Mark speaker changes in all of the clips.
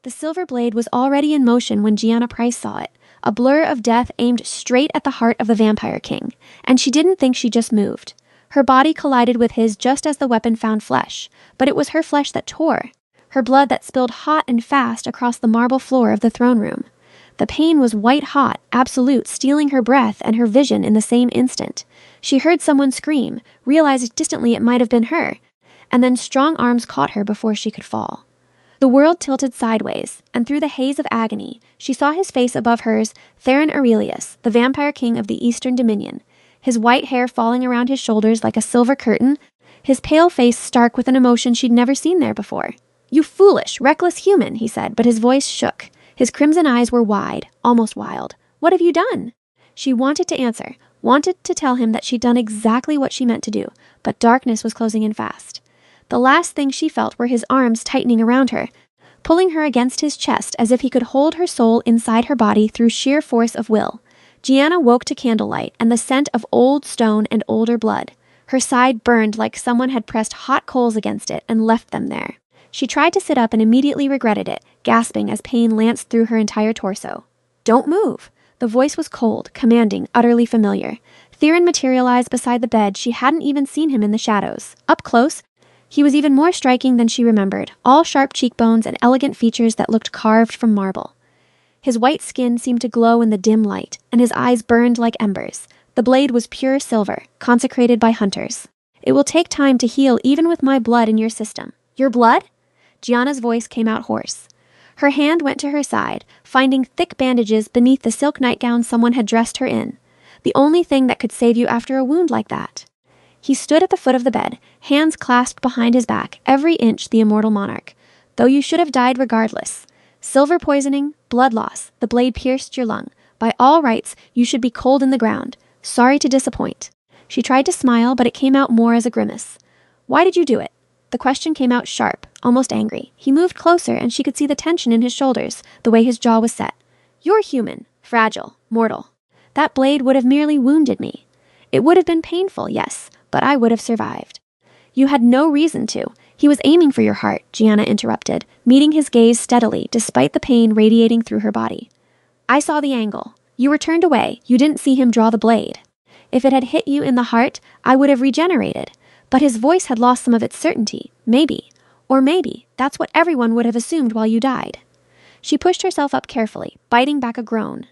Speaker 1: The silver blade was already in motion when Gianna Price saw it, a blur of death aimed straight at the heart of the Vampire King, and she didn't think she just moved. Her body collided with his just as the weapon found flesh, but it was her flesh that tore, her blood that spilled hot and fast across the marble floor of the throne room. The pain was white-hot, absolute, stealing her breath and her vision in the same instant. She heard someone scream, realized distantly it might have been her, and then strong arms caught her before she could fall. The world tilted sideways, and through the haze of agony, she saw his face above hers, Theron Aurelius, the Vampire King of the Eastern Dominion, his white hair falling around his shoulders like a silver curtain, his pale face stark with an emotion she'd never seen there before. "You foolish, reckless human," he said, but his voice shook. His crimson eyes were wide, almost wild. "What have you done?" She wanted to answer, wanted to tell him that she'd done exactly what she meant to do, but darkness was closing in fast. The last thing she felt were his arms tightening around her, pulling her against his chest as if he could hold her soul inside her body through sheer force of will. Gianna woke to candlelight and the scent of old stone and older blood. Her side burned like someone had pressed hot coals against it and left them there. She tried to sit up and immediately regretted it, gasping as pain lanced through her entire torso. "Don't move." The voice was cold, commanding, utterly familiar. Theron materialized beside the bed. She hadn't even seen him in the shadows. Up close, he was even more striking than she remembered, all sharp cheekbones and elegant features that looked carved from marble. His white skin seemed to glow in the dim light, and his eyes burned like embers. The blade was pure silver, consecrated by hunters. "It will take time to heal even with my blood in your system." "Your blood?" Gianna's voice came out hoarse. Her hand went to her side, finding thick bandages beneath the silk nightgown someone had dressed her in. The only thing that could save you after a wound like that. He stood at the foot of the bed, hands clasped behind his back, every inch the immortal monarch. "Though you should have died regardless. Silver poisoning, blood loss, the blade pierced your lung. By all rights, you should be cold in the ground. Sorry to disappoint." She tried to smile, but it came out more as a grimace. "Why did you do it?" The question came out sharp, almost angry. He moved closer, and she could see the tension in his shoulders, the way his jaw was set. "You're human, fragile, mortal. That blade would have merely wounded me. It would have been painful, yes, but I would have survived." "You had no reason to. He was aiming for your heart," Gianna interrupted, meeting his gaze steadily, despite the pain radiating through her body. "I saw the angle. You were turned away. You didn't see him draw the blade. If it had hit you in the heart, I would have regenerated. But his voice had lost some of its certainty. Maybe. Or maybe that's what everyone would have assumed while you died." She pushed herself up carefully, biting back a groan.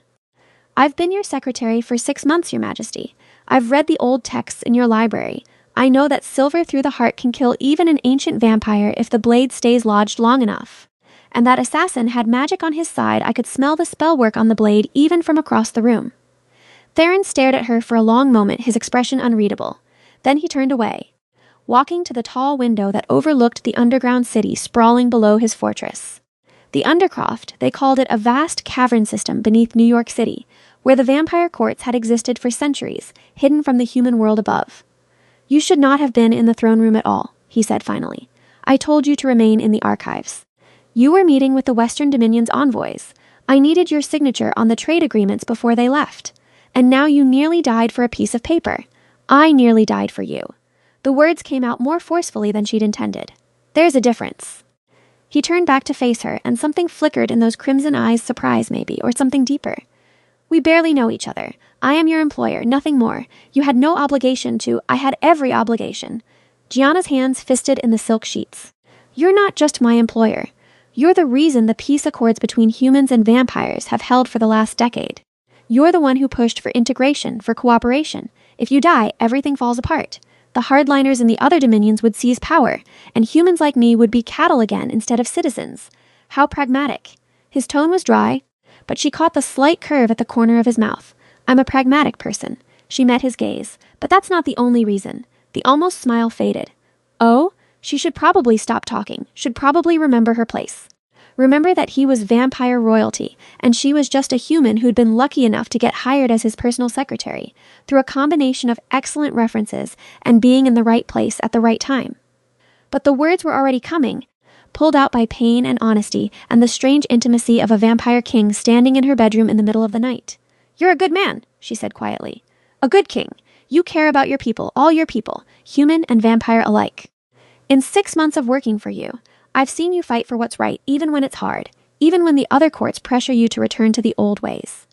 Speaker 1: "I've been your secretary for 6 months, Your Majesty. I've read the old texts in your library. I know that silver through the heart can kill even an ancient vampire if the blade stays lodged long enough. And that assassin had magic on his side. I could smell the spell work on the blade even from across the room." Theron stared at her for a long moment, his expression unreadable. Then he turned away, walking to the tall window that overlooked the underground city sprawling below his fortress. The Undercroft, they called it, a vast cavern system beneath New York City, where the vampire courts had existed for centuries, hidden from the human world above. "You should not have been in the throne room at all," he said finally. "I told you to remain in the archives. You were meeting with the Western Dominion's envoys. I needed your signature on the trade agreements before they left. And now you nearly died for a piece of paper. I nearly died for you." The words came out more forcefully than she'd intended. "There's a difference." He turned back to face her, and something flickered in those crimson eyes, surprise maybe, or something deeper. "We barely know each other. I am your employer, nothing more. You had no obligation to. I had every obligation." Gianna's hands fisted in the silk sheets. "You're not just my employer. You're the reason the peace accords between humans and vampires have held for the last decade. You're the one who pushed for integration, for cooperation. If you die, everything falls apart. The hardliners in the other dominions would seize power, and humans like me would be cattle again instead of citizens. How pragmatic." His tone was dry, but she caught the slight curve at the corner of his mouth. "I'm a pragmatic person." She met his gaze. "But that's not the only reason." The almost smile faded. "Oh?" She should probably stop talking, should probably remember her place. Remember that he was vampire royalty, and she was just a human who'd been lucky enough to get hired as his personal secretary, through a combination of excellent references and being in the right place at the right time. But the words were already coming, pulled out by pain and honesty and the strange intimacy of a vampire king standing in her bedroom in the middle of the night. "You're a good man," she said quietly. "A good king. You care about your people, all your people, human and vampire alike. In 6 months of working for you, I've seen you fight for what's right, even when it's hard. even when the other courts pressure you to return to the old ways.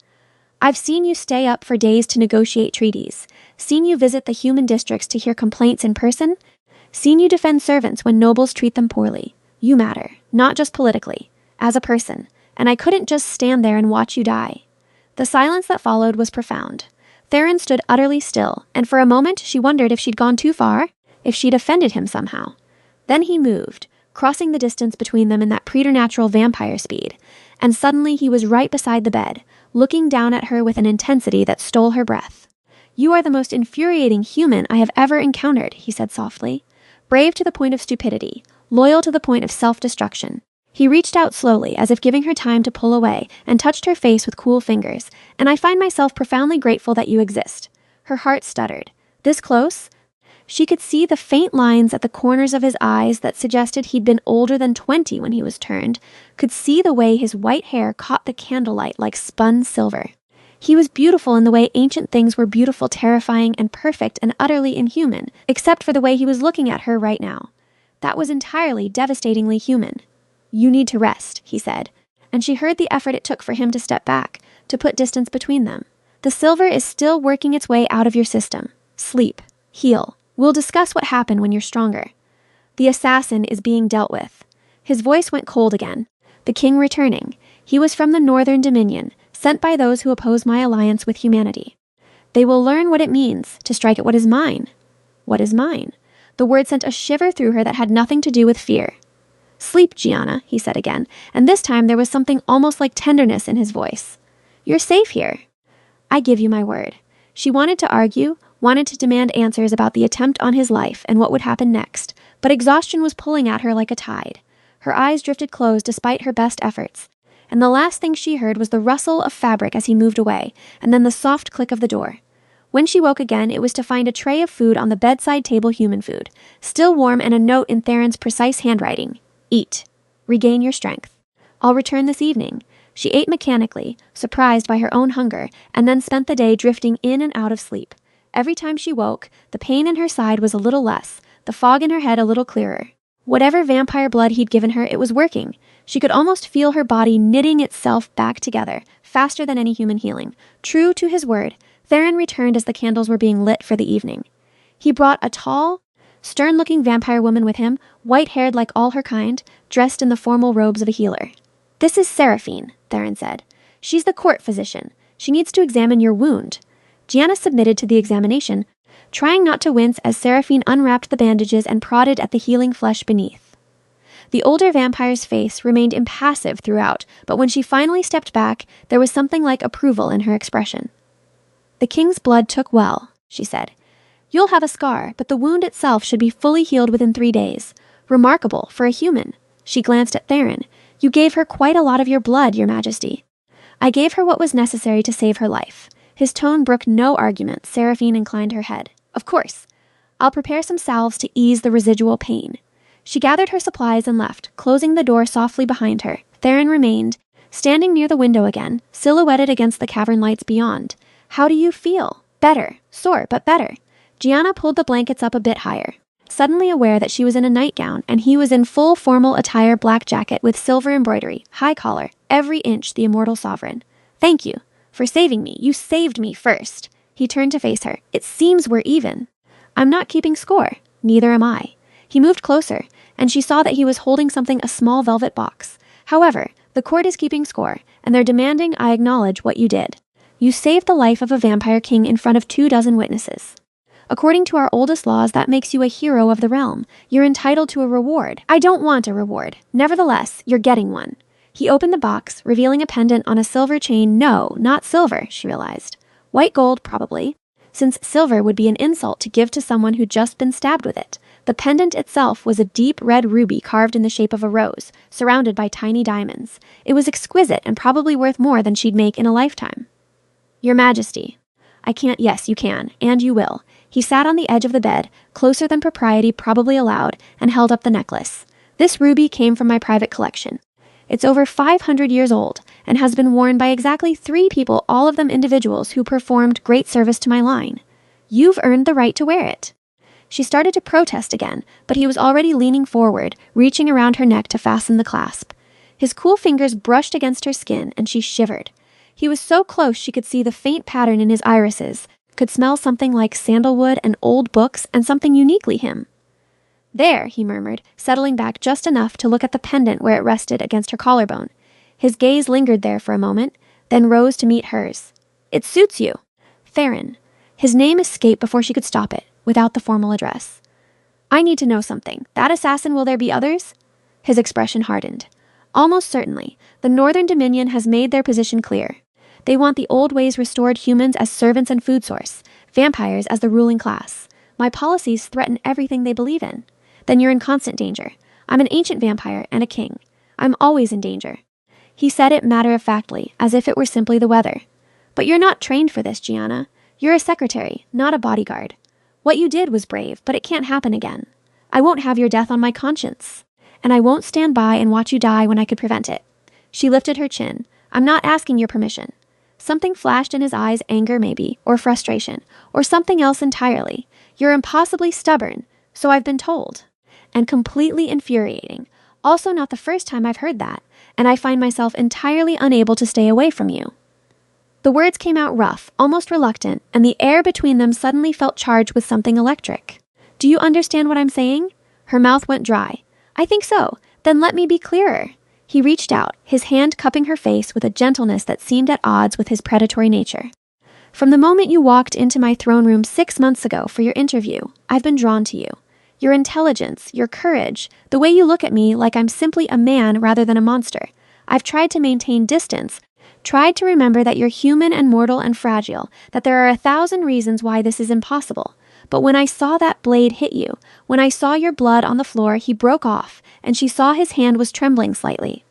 Speaker 1: I've seen you stay up for days to negotiate treaties, seen you visit the human districts to hear complaints in person, seen you defend servants when nobles treat them poorly. You matter, not just politically, as a person, and I couldn't just stand there and watch you die." The silence that followed was profound. Theron stood utterly still, and for a moment she wondered if she'd gone too far, if she'd offended him somehow. Then he moved, crossing the distance between them in that preternatural vampire speed, and suddenly he was right beside the bed, looking down at her with an intensity that stole her breath. "You are the most infuriating human I have ever encountered," he said softly. "Brave to the point of stupidity, loyal to the point of self-destruction." He reached out slowly, as if giving her time to pull away, and touched her face with cool fingers. "And I find myself profoundly grateful that you exist." Her heart stuttered. This close? She could see the faint lines at the corners of his eyes that suggested he'd been older than 20 when he was turned, could see the way his white hair caught the candlelight like spun silver. He was beautiful in the way ancient things were beautiful, terrifying, and perfect and utterly inhuman, except for the way he was looking at her right now. That was entirely, devastatingly human. "You need to rest," he said, and she heard the effort it took for him to step back, to put distance between them. "The silver is still working its way out of your system. Sleep. Heal. We'll discuss what happened when you're stronger. The assassin is being dealt with." His voice went cold again. "The king returning. He was from the Northern Dominion, sent by those who oppose my alliance with humanity. They will learn what it means to strike at what is mine." "What is mine?" The word sent a shiver through her that had nothing to do with fear. "Sleep, Gianna," he said again, and this time there was something almost like tenderness in his voice. "You're safe here." "I give you my word." She wanted to argue, wanted to demand answers about the attempt on his life and what would happen next, but exhaustion was pulling at her like a tide. Her eyes drifted closed despite her best efforts, and the last thing she heard was the rustle of fabric as he moved away, and then the soft click of the door. When she woke again, it was to find a tray of food on the bedside table, human food, still warm, and a note in Theron's precise handwriting. "Eat. Regain your strength. I'll return this evening." She ate mechanically, surprised by her own hunger, and then spent the day drifting in and out of sleep. Every time she woke, the pain in her side was a little less, the fog in her head a little clearer. Whatever vampire blood he'd given her, it was working. She could almost feel her body knitting itself back together, faster than any human healing. True to his word, Theron returned as the candles were being lit for the evening. He brought a tall, stern-looking vampire woman with him, white-haired like all her kind, dressed in the formal robes of a healer. "This is Seraphine," Theron said. "She's the court physician. She needs to examine your wound." Gianna submitted to the examination, trying not to wince as Seraphine unwrapped the bandages and prodded at the healing flesh beneath. The older vampire's face remained impassive throughout, but when she finally stepped back, there was something like approval in her expression. "The king's blood took well," she said. "You'll have a scar, but the wound itself should be fully healed within 3 days. Remarkable for a human." She glanced at Theron. "You gave her quite a lot of your blood, Your Majesty." "I gave her what was necessary to save her life." His tone brooked no argument. Seraphine inclined her head. "Of course. I'll prepare some salves to ease the residual pain." She gathered her supplies and left, closing the door softly behind her. Theron remained, standing near the window again, silhouetted against the cavern lights beyond. "How do you feel?" "Better. Sore, but better." Gianna pulled the blankets up a bit higher, suddenly aware that she was in a nightgown and he was in full formal attire, black jacket with silver embroidery, high collar, every inch the immortal sovereign. "Thank you for saving me. You saved me first." He turned to face her. "It seems we're even." "I'm not keeping score." "Neither am I." He moved closer, and she saw that he was holding something, a small velvet box. "However, the court is keeping score, and they're demanding I acknowledge what you did. You saved the life of a vampire king in front of 24 witnesses. According to our oldest laws, that makes you a hero of the realm. You're entitled to a reward." "I don't want a reward. Nevertheless, you're getting one." He opened the box, revealing a pendant on a silver chain. No, not silver, she realized. White gold, probably, since silver would be an insult to give to someone who'd just been stabbed with it. The pendant itself was a deep red ruby carved in the shape of a rose, surrounded by tiny diamonds. It was exquisite and probably worth more than she'd make in a lifetime. "Your Majesty." "I can't." "Yes, you can, and you will." He sat on the edge of the bed, closer than propriety probably allowed, and held up the necklace. "This ruby came from my private collection. It's over 500 years old, and has been worn by exactly 3 people, all of them individuals who performed great service to my line. You've earned the right to wear it." She started to protest again, but he was already leaning forward, reaching around her neck to fasten the clasp. His cool fingers brushed against her skin, and she shivered. He was so close she could see the faint pattern in his irises, could smell something like sandalwood and old books and something uniquely him. There, he murmured, settling back just enough to look at the pendant where it rested against her collarbone. His gaze lingered there for a moment, then rose to meet hers. It suits you. Theron. His name escaped before she could stop it, without the formal address. I need to know something. That assassin, will there be others? His expression hardened. Almost certainly. The Northern Dominion has made their position clear. They want the old ways restored, humans as servants and food source, vampires as the ruling class. My policies threaten everything they believe in. Then you're in constant danger. I'm an ancient vampire and a king. I'm always in danger. He said it matter-of-factly, as if it were simply the weather. But you're not trained for this, Gianna. You're a secretary, not a bodyguard. What you did was brave, but it can't happen again. I won't have your death on my conscience. And I won't stand by and watch you die when I could prevent it. She lifted her chin. I'm not asking your permission. Something flashed in his eyes, anger maybe, or frustration, or something else entirely. You're impossibly stubborn, so I've been told. And completely infuriating. Also not the first time I've heard that, and I find myself entirely unable to stay away from you. The words came out rough, almost reluctant, and the air between them suddenly felt charged with something electric. Do you understand what I'm saying? Her mouth went dry. I think so. Then let me be clearer. He reached out, his hand cupping her face with a gentleness that seemed at odds with his predatory nature. From the moment you walked into my throne room 6 months ago for your interview, I've been drawn to you. Your intelligence, your courage, the way you look at me like I'm simply a man rather than a monster. I've tried to maintain distance, tried to remember that you're human and mortal and fragile, that there are 1,000 reasons why this is impossible. But when I saw that blade hit you, when I saw your blood on the floor, he broke off, and she saw his hand was trembling slightly.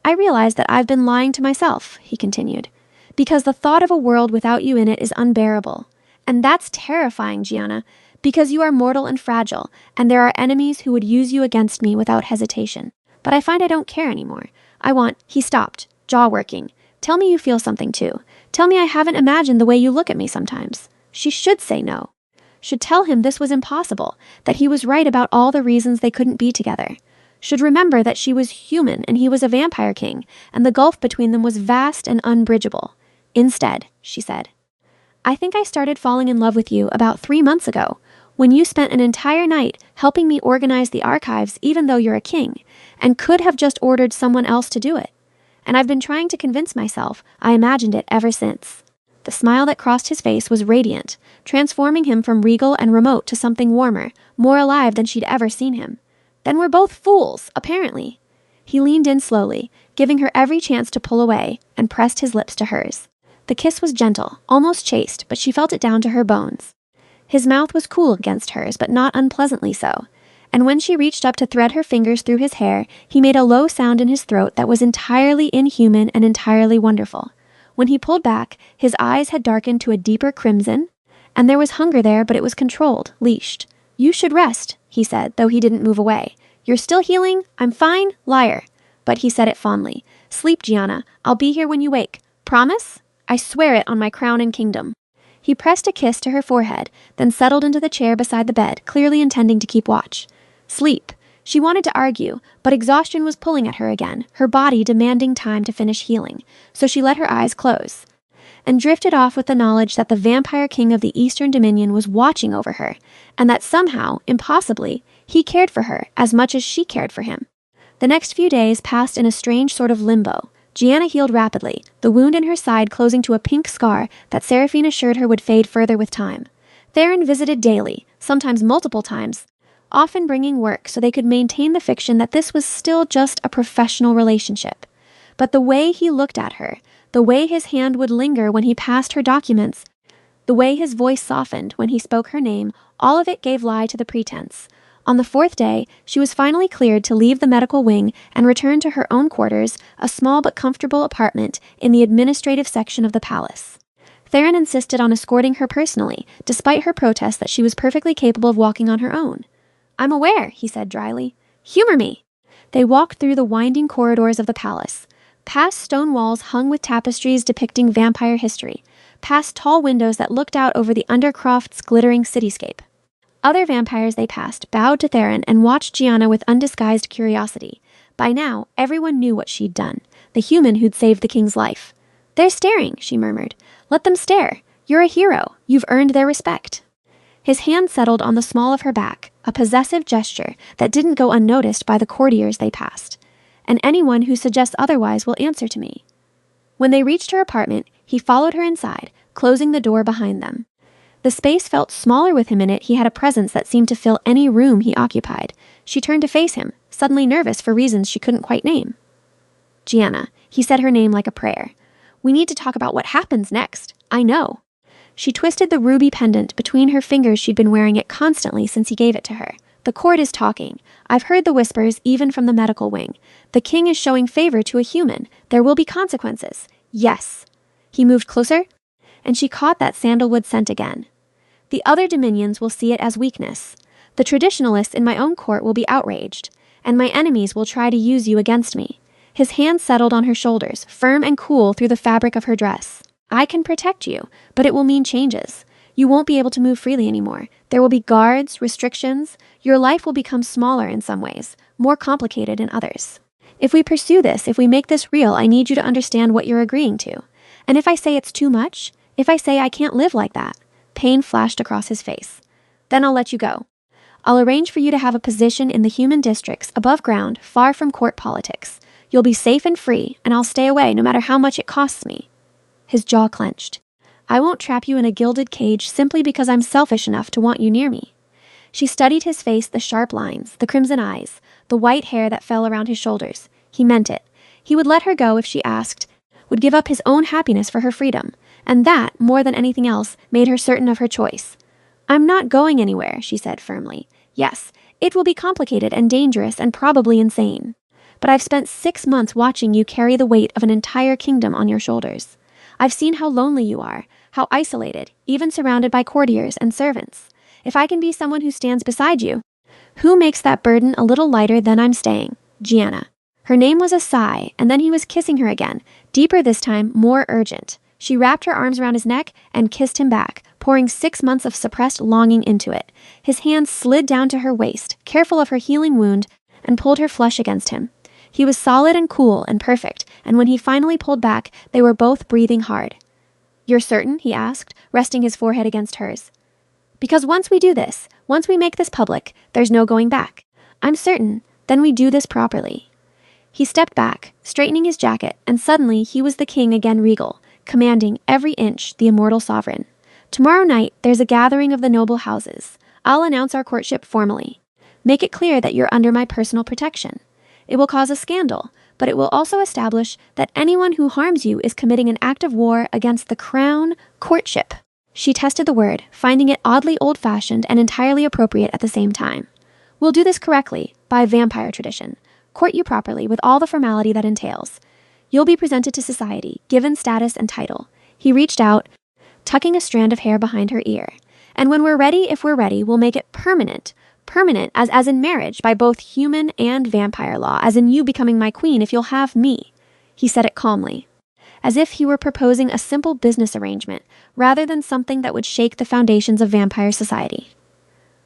Speaker 1: I realized that I've been lying to myself, he continued, because the thought of a world without you in it is unbearable. And that's terrifying, Gianna, because you are mortal and fragile, and there are enemies who would use you against me without hesitation. But I find I don't care anymore. He stopped, jaw working. Tell me you feel something too. Tell me I haven't imagined the way you look at me sometimes. She should say no. Should tell him this was impossible, that he was right about all the reasons they couldn't be together. Should remember that she was human and he was a vampire king, and the gulf between them was vast and unbridgeable. Instead, she said, I think I started falling in love with you about 3 months ago, when you spent an entire night helping me organize the archives even though you're a king, and could have just ordered someone else to do it. And I've been trying to convince myself I imagined it ever since. The smile that crossed his face was radiant, transforming him from regal and remote to something warmer, more alive than she'd ever seen him. Then we're both fools, apparently. He leaned in slowly, giving her every chance to pull away, and pressed his lips to hers. The kiss was gentle, almost chaste, but she felt it down to her bones. His mouth was cool against hers, but not unpleasantly so. And when she reached up to thread her fingers through his hair, he made a low sound in his throat that was entirely inhuman and entirely wonderful. When he pulled back, his eyes had darkened to a deeper crimson, and there was hunger there, but it was controlled, leashed. You should rest, he said, though he didn't move away. You're still healing? I'm fine? Liar. But he said it fondly. Sleep, Gianna. I'll be here when you wake. Promise? I swear it on my crown and kingdom. He pressed a kiss to her forehead, then settled into the chair beside the bed, clearly intending to keep watch. Sleep. She wanted to argue, but exhaustion was pulling at her again, her body demanding time to finish healing, so she let her eyes close, and drifted off with the knowledge that the vampire king of the Eastern Dominion was watching over her, and that somehow, impossibly, he cared for her as much as she cared for him. The next few days passed in a strange sort of limbo. Gianna healed rapidly, the wound in her side closing to a pink scar that Seraphine assured her would fade further with time. Theron visited daily, sometimes multiple times, often bringing work so they could maintain the fiction that this was still just a professional relationship. But the way he looked at her, the way his hand would linger when he passed her documents, the way his voice softened when he spoke her name, all of it gave lie to the pretense. On the 4th day, she was finally cleared to leave the medical wing and return to her own quarters, a small but comfortable apartment in the administrative section of the palace. Theron insisted on escorting her personally, despite her protest that she was perfectly capable of walking on her own. I'm aware, he said dryly. Humor me. They walked through the winding corridors of the palace, past stone walls hung with tapestries depicting vampire history, past tall windows that looked out over the Undercroft's glittering cityscape. Other vampires they passed bowed to Theron and watched Gianna with undisguised curiosity, By now, everyone knew what she'd done, the human who'd saved the king's life. "They're staring," she murmured. "Let them stare. You're a hero. You've earned their respect." His hand settled on the small of her back, a possessive gesture that didn't go unnoticed by the courtiers they passed. "And anyone who suggests otherwise will answer to me." When they reached her apartment, he followed her inside, closing the door behind them. The space felt smaller with him in it. He had a presence that seemed to fill any room he occupied. She turned to face him, suddenly nervous for reasons she couldn't quite name. "Gianna," he said her name like a prayer. "We need to talk about what happens next. I know." She twisted the ruby pendant between her fingers. She'd been wearing it constantly since he gave it to her. "The court is talking. I've heard the whispers, even from the medical wing. The king is showing favor to a human. There will be consequences. Yes." He moved closer, and she caught that sandalwood scent again. "The other dominions will see it as weakness. The traditionalists in my own court will be outraged, and my enemies will try to use you against me." His hand settled on her shoulders, firm and cool through the fabric of her dress. "I can protect you, but it will mean changes. You won't be able to move freely anymore. There will be guards, restrictions. Your life will become smaller in some ways, more complicated in others. If we pursue this, if we make this real, I need you to understand what you're agreeing to. And if I say it's too much, if I say I can't live like that," pain flashed across his face, "then I'll let you go. I'll arrange for you to have a position in the human districts, above ground, far from court politics. You'll be safe and free, and I'll stay away no matter how much it costs me." His jaw clenched. "I won't trap you in a gilded cage simply because I'm selfish enough to want you near me." She studied his face, the sharp lines, the crimson eyes, the white hair that fell around his shoulders. He meant it. He would let her go if she asked, would give up his own happiness for her freedom, and that, more than anything else, made her certain of her choice. "I'm not going anywhere," she said firmly. "Yes, it will be complicated and dangerous and probably insane. But I've spent 6 months watching you carry the weight of an entire kingdom on your shoulders. I've seen how lonely you are, how isolated, even surrounded by courtiers and servants. If I can be someone who stands beside you, who makes that burden a little lighter, then I'm staying. Gianna." Her name was a sigh, and then he was kissing her again, deeper this time, more urgent. She wrapped her arms around his neck and kissed him back, pouring 6 months of suppressed longing into it. His hands slid down to her waist, careful of her healing wound, and pulled her flush against him. He was solid and cool and perfect, and when he finally pulled back, they were both breathing hard. "You're certain?" he asked, resting his forehead against hers. "Because once we do this, once we make this public, there's no going back. I'm certain. Then we do this properly." He stepped back, straightening his jacket, and suddenly he was the king again, regal, commanding every inch, the immortal sovereign. "Tomorrow night, there's a gathering of the noble houses. I'll announce our courtship formally. Make it clear that you're under my personal protection. It will cause a scandal, but it will also establish that anyone who harms you is committing an act of war against the crown. Courtship." She tested the word, finding it oddly old-fashioned and entirely appropriate at the same time. "We'll do this correctly, by vampire tradition. Court you properly, with all the formality that entails. You'll be presented to society, given status and title." He reached out, tucking a strand of hair behind her ear. "And when we're ready, if we're ready, we'll make it permanent. Permanent, as in marriage, by both human and vampire law, as in you becoming my queen if you'll have me." He said it calmly, as if he were proposing a simple business arrangement, rather than something that would shake the foundations of vampire society.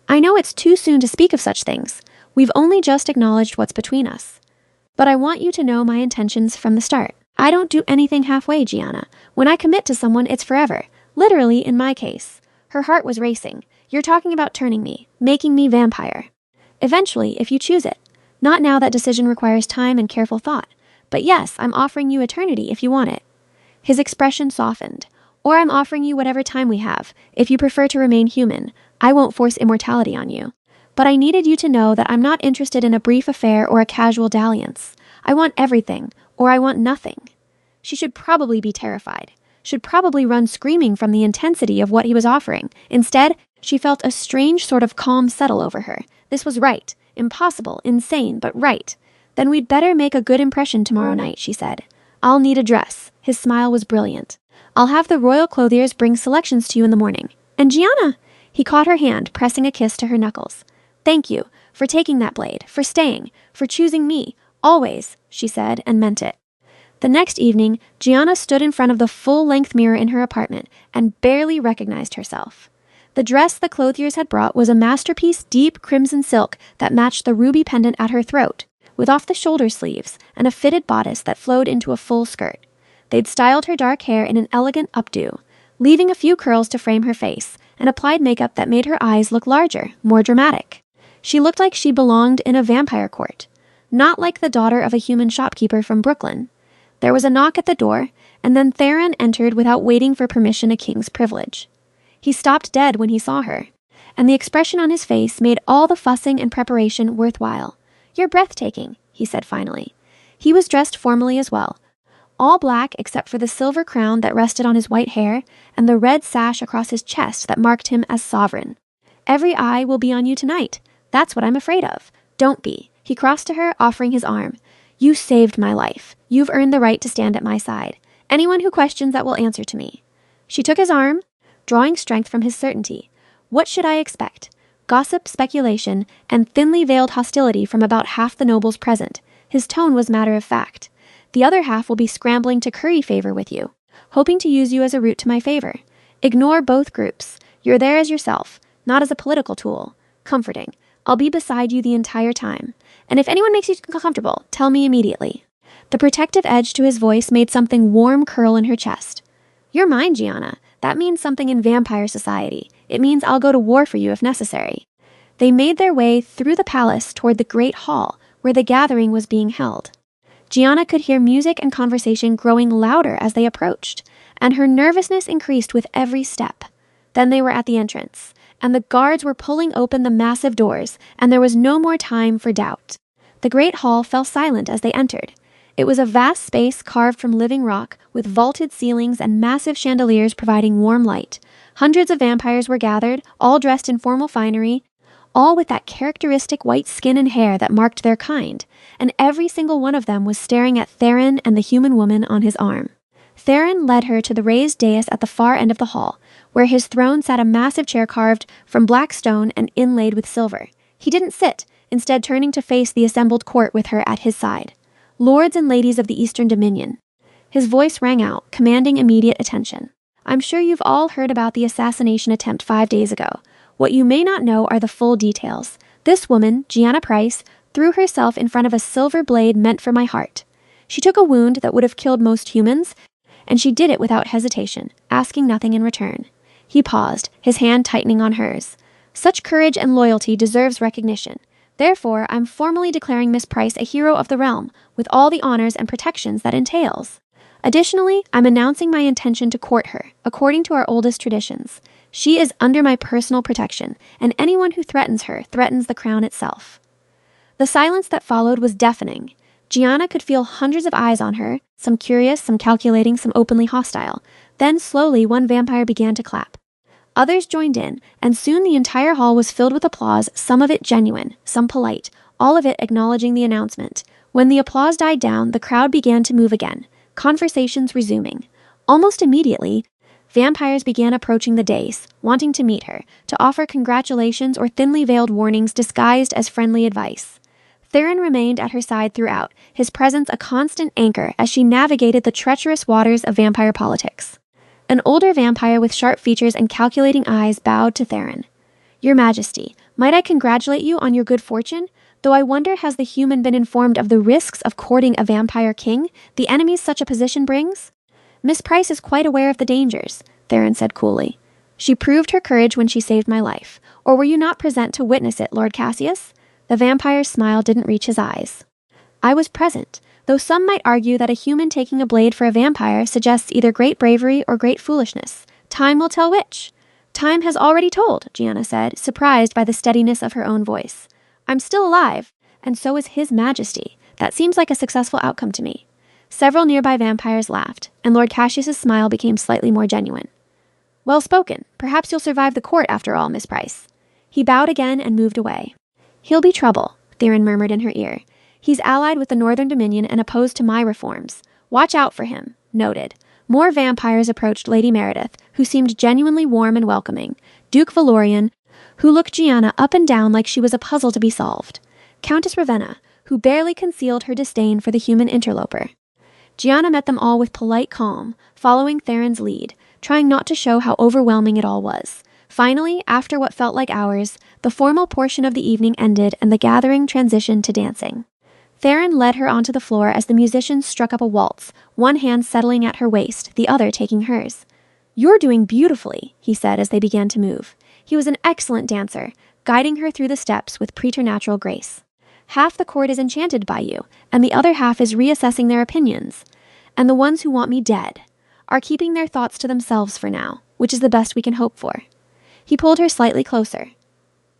Speaker 1: "I know it's too soon to speak of such things. We've only just acknowledged what's between us. But I want you to know my intentions from the start. I don't do anything halfway, Gianna. When I commit to someone, it's forever. Literally, in my case." Her heart was racing. "You're talking about turning me, making me vampire. Eventually, if you choose it. Not now, that decision requires time and careful thought. But yes, I'm offering you eternity if you want it." His expression softened. "Or I'm offering you whatever time we have. If you prefer to remain human, I won't force immortality on you. But I needed you to know that I'm not interested in a brief affair or a casual dalliance. I want everything, or I want nothing." She should probably be terrified, should probably run screaming from the intensity of what he was offering. Instead, she felt a strange sort of calm settle over her. This was right. Impossible, insane, but right. "Then we'd better make a good impression tomorrow night," she said. "I'll need a dress." His smile was brilliant. "I'll have the royal clothiers bring selections to you in the morning. And Gianna!" He caught her hand, pressing a kiss to her knuckles. "Thank you for taking that blade, for staying, for choosing me, always," she said, and meant it. The next evening, Gianna stood in front of the full-length mirror in her apartment and barely recognized herself. The dress the clothiers had brought was a masterpiece, deep crimson silk that matched the ruby pendant at her throat, with off-the-shoulder sleeves and a fitted bodice that flowed into a full skirt. They'd styled her dark hair in an elegant updo, leaving a few curls to frame her face, and applied makeup that made her eyes look larger, more dramatic. She looked like she belonged in a vampire court, not like the daughter of a human shopkeeper from Brooklyn. There was a knock at the door, and then Theron entered without waiting for permission, a king's privilege. He stopped dead when he saw her, and the expression on his face made all the fussing and preparation worthwhile. "You're breathtaking," he said finally. He was dressed formally as well, all black except for the silver crown that rested on his white hair and the red sash across his chest that marked him as sovereign. "Every eye will be on you tonight. That's what I'm afraid of. Don't be." He crossed to her, offering his arm. "You saved my life. You've earned the right to stand at my side. Anyone who questions that will answer to me." She took his arm, drawing strength from his certainty. What should I expect? Gossip, speculation, and thinly veiled hostility from about half the nobles present. His tone was matter of fact. The other half will be scrambling to curry favor with you, hoping to use you as a route to my favor. Ignore both groups. You're there as yourself, not as a political tool. Comforting. I'll be beside you the entire time. And if anyone makes you uncomfortable, tell me immediately. The protective edge to his voice made something warm curl in her chest. "You're mine, Gianna. That means something in vampire society. It means I'll go to war for you if necessary." They made their way through the palace toward the great hall where the gathering was being held. Gianna could hear music and conversation growing louder as they approached, and her nervousness increased with every step. Then they were at the entrance, and the guards were pulling open the massive doors, and there was no more time for doubt. The great hall fell silent as they entered. It was a vast space carved from living rock, with vaulted ceilings and massive chandeliers providing warm light. Hundreds of vampires were gathered, all dressed in formal finery, all with that characteristic white skin and hair that marked their kind, and every single one of them was staring at Theron and the human woman on his arm. Theron led her to the raised dais at the far end of the hall, where his throne sat a massive chair carved from black stone and inlaid with silver. He didn't sit, instead turning to face the assembled court with her at his side. "Lords and ladies of the Eastern Dominion." His voice rang out, commanding immediate attention. "I'm sure you've all heard about the assassination attempt 5 days ago. What you may not know are the full details. This woman, Gianna Price, threw herself in front of a silver blade meant for my heart. She took a wound that would have killed most humans, and she did it without hesitation, asking nothing in return." He paused, his hand tightening on hers. "Such courage and loyalty deserves recognition. Therefore, I'm formally declaring Miss Price a hero of the realm, with all the honors and protections that entails. Additionally, I'm announcing my intention to court her, according to our oldest traditions. She is under my personal protection, and anyone who threatens her threatens the crown itself." The silence that followed was deafening. Gianna could feel hundreds of eyes on her, some curious, some calculating, some openly hostile. Then slowly one vampire began to clap. Others joined in, and soon the entire hall was filled with applause, some of it genuine, some polite, all of it acknowledging the announcement. When the applause died down, the crowd began to move again, conversations resuming. Almost immediately, vampires began approaching the dais, wanting to meet her, to offer congratulations or thinly veiled warnings disguised as friendly advice. Theron remained at her side throughout, his presence a constant anchor as she navigated the treacherous waters of vampire politics. An older vampire with sharp features and calculating eyes bowed to Theron. "Your Majesty, might I congratulate you on your good fortune? Though I wonder, has the human been informed of the risks of courting a vampire king, the enemies such a position brings?" "Miss Price is quite aware of the dangers," Theron said coolly. "She proved her courage when she saved my life. Or were you not present to witness it, Lord Cassius?" The vampire's smile didn't reach his eyes. "I was present, though some might argue that a human taking a blade for a vampire suggests either great bravery or great foolishness. Time will tell which." "Time has already told," Gianna said, surprised by the steadiness of her own voice. "I'm still alive, and so is His Majesty. That seems like a successful outcome to me." Several nearby vampires laughed, and Lord Cassius's smile became slightly more genuine. "Well spoken. Perhaps you'll survive the court after all, Miss Price." He bowed again and moved away. "He'll be trouble," Theron murmured in her ear. "He's allied with the Northern Dominion and opposed to my reforms. Watch out for him." Noted. More vampires approached Lady Meredith, who seemed genuinely warm and welcoming. Duke Valorian, who looked Gianna up and down like she was a puzzle to be solved. Countess Ravenna, who barely concealed her disdain for the human interloper. Gianna met them all with polite calm, following Theron's lead, trying not to show how overwhelming it all was. Finally, after what felt like hours, the formal portion of the evening ended and the gathering transitioned to dancing. Theron led her onto the floor as the musicians struck up a waltz, one hand settling at her waist, the other taking hers. "You're doing beautifully," he said as they began to move. He was an excellent dancer, guiding her through the steps with preternatural grace. "Half the court is enchanted by you, and the other half is reassessing their opinions. And the ones who want me dead are keeping their thoughts to themselves for now, which is the best we can hope for." He pulled her slightly closer.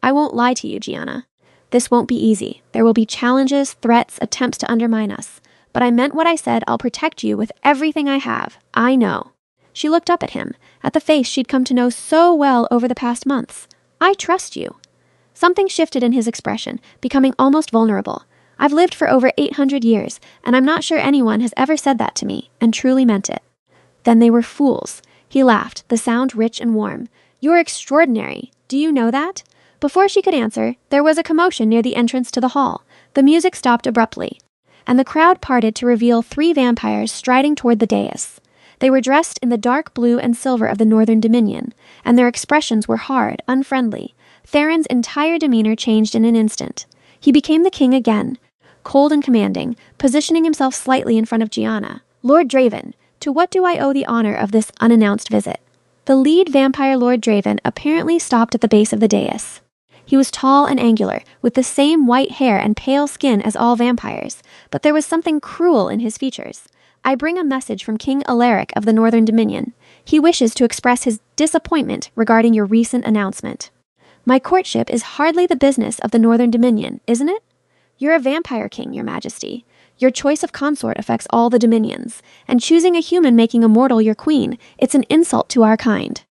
Speaker 1: "I won't lie to you, Gianna. This won't be easy. There will be challenges, threats, attempts to undermine us. But I meant what I said. I'll protect you with everything I have. I know." She looked up at him, at the face she'd come to know so well over the past months. "I trust you." Something shifted in his expression, becoming almost vulnerable. "I've lived for over 800 years, and I'm not sure anyone has ever said that to me, and truly meant it." "Then they were fools." He laughed, the sound rich and warm. "You're extraordinary. Do you know that?" Before she could answer, there was a commotion near the entrance to the hall. The music stopped abruptly, and the crowd parted to reveal 3 vampires striding toward the dais. They were dressed in the dark blue and silver of the Northern Dominion, and their expressions were hard, unfriendly. Theron's entire demeanor changed in an instant. He became the king again, cold and commanding, positioning himself slightly in front of Gianna. "Lord Draven, to what do I owe the honor of this unannounced visit?" The lead vampire, Lord Draven, apparently stopped at the base of the dais. He was tall and angular, with the same white hair and pale skin as all vampires, but there was something cruel in his features. "I bring a message from King Alaric of the Northern Dominion. He wishes to express his disappointment regarding your recent announcement." "My courtship is hardly the business of the Northern Dominion, isn't it?" "You're a vampire king, your majesty. Your choice of consort affects all the dominions, and choosing a human making a mortal your queen, it's an insult to our kind.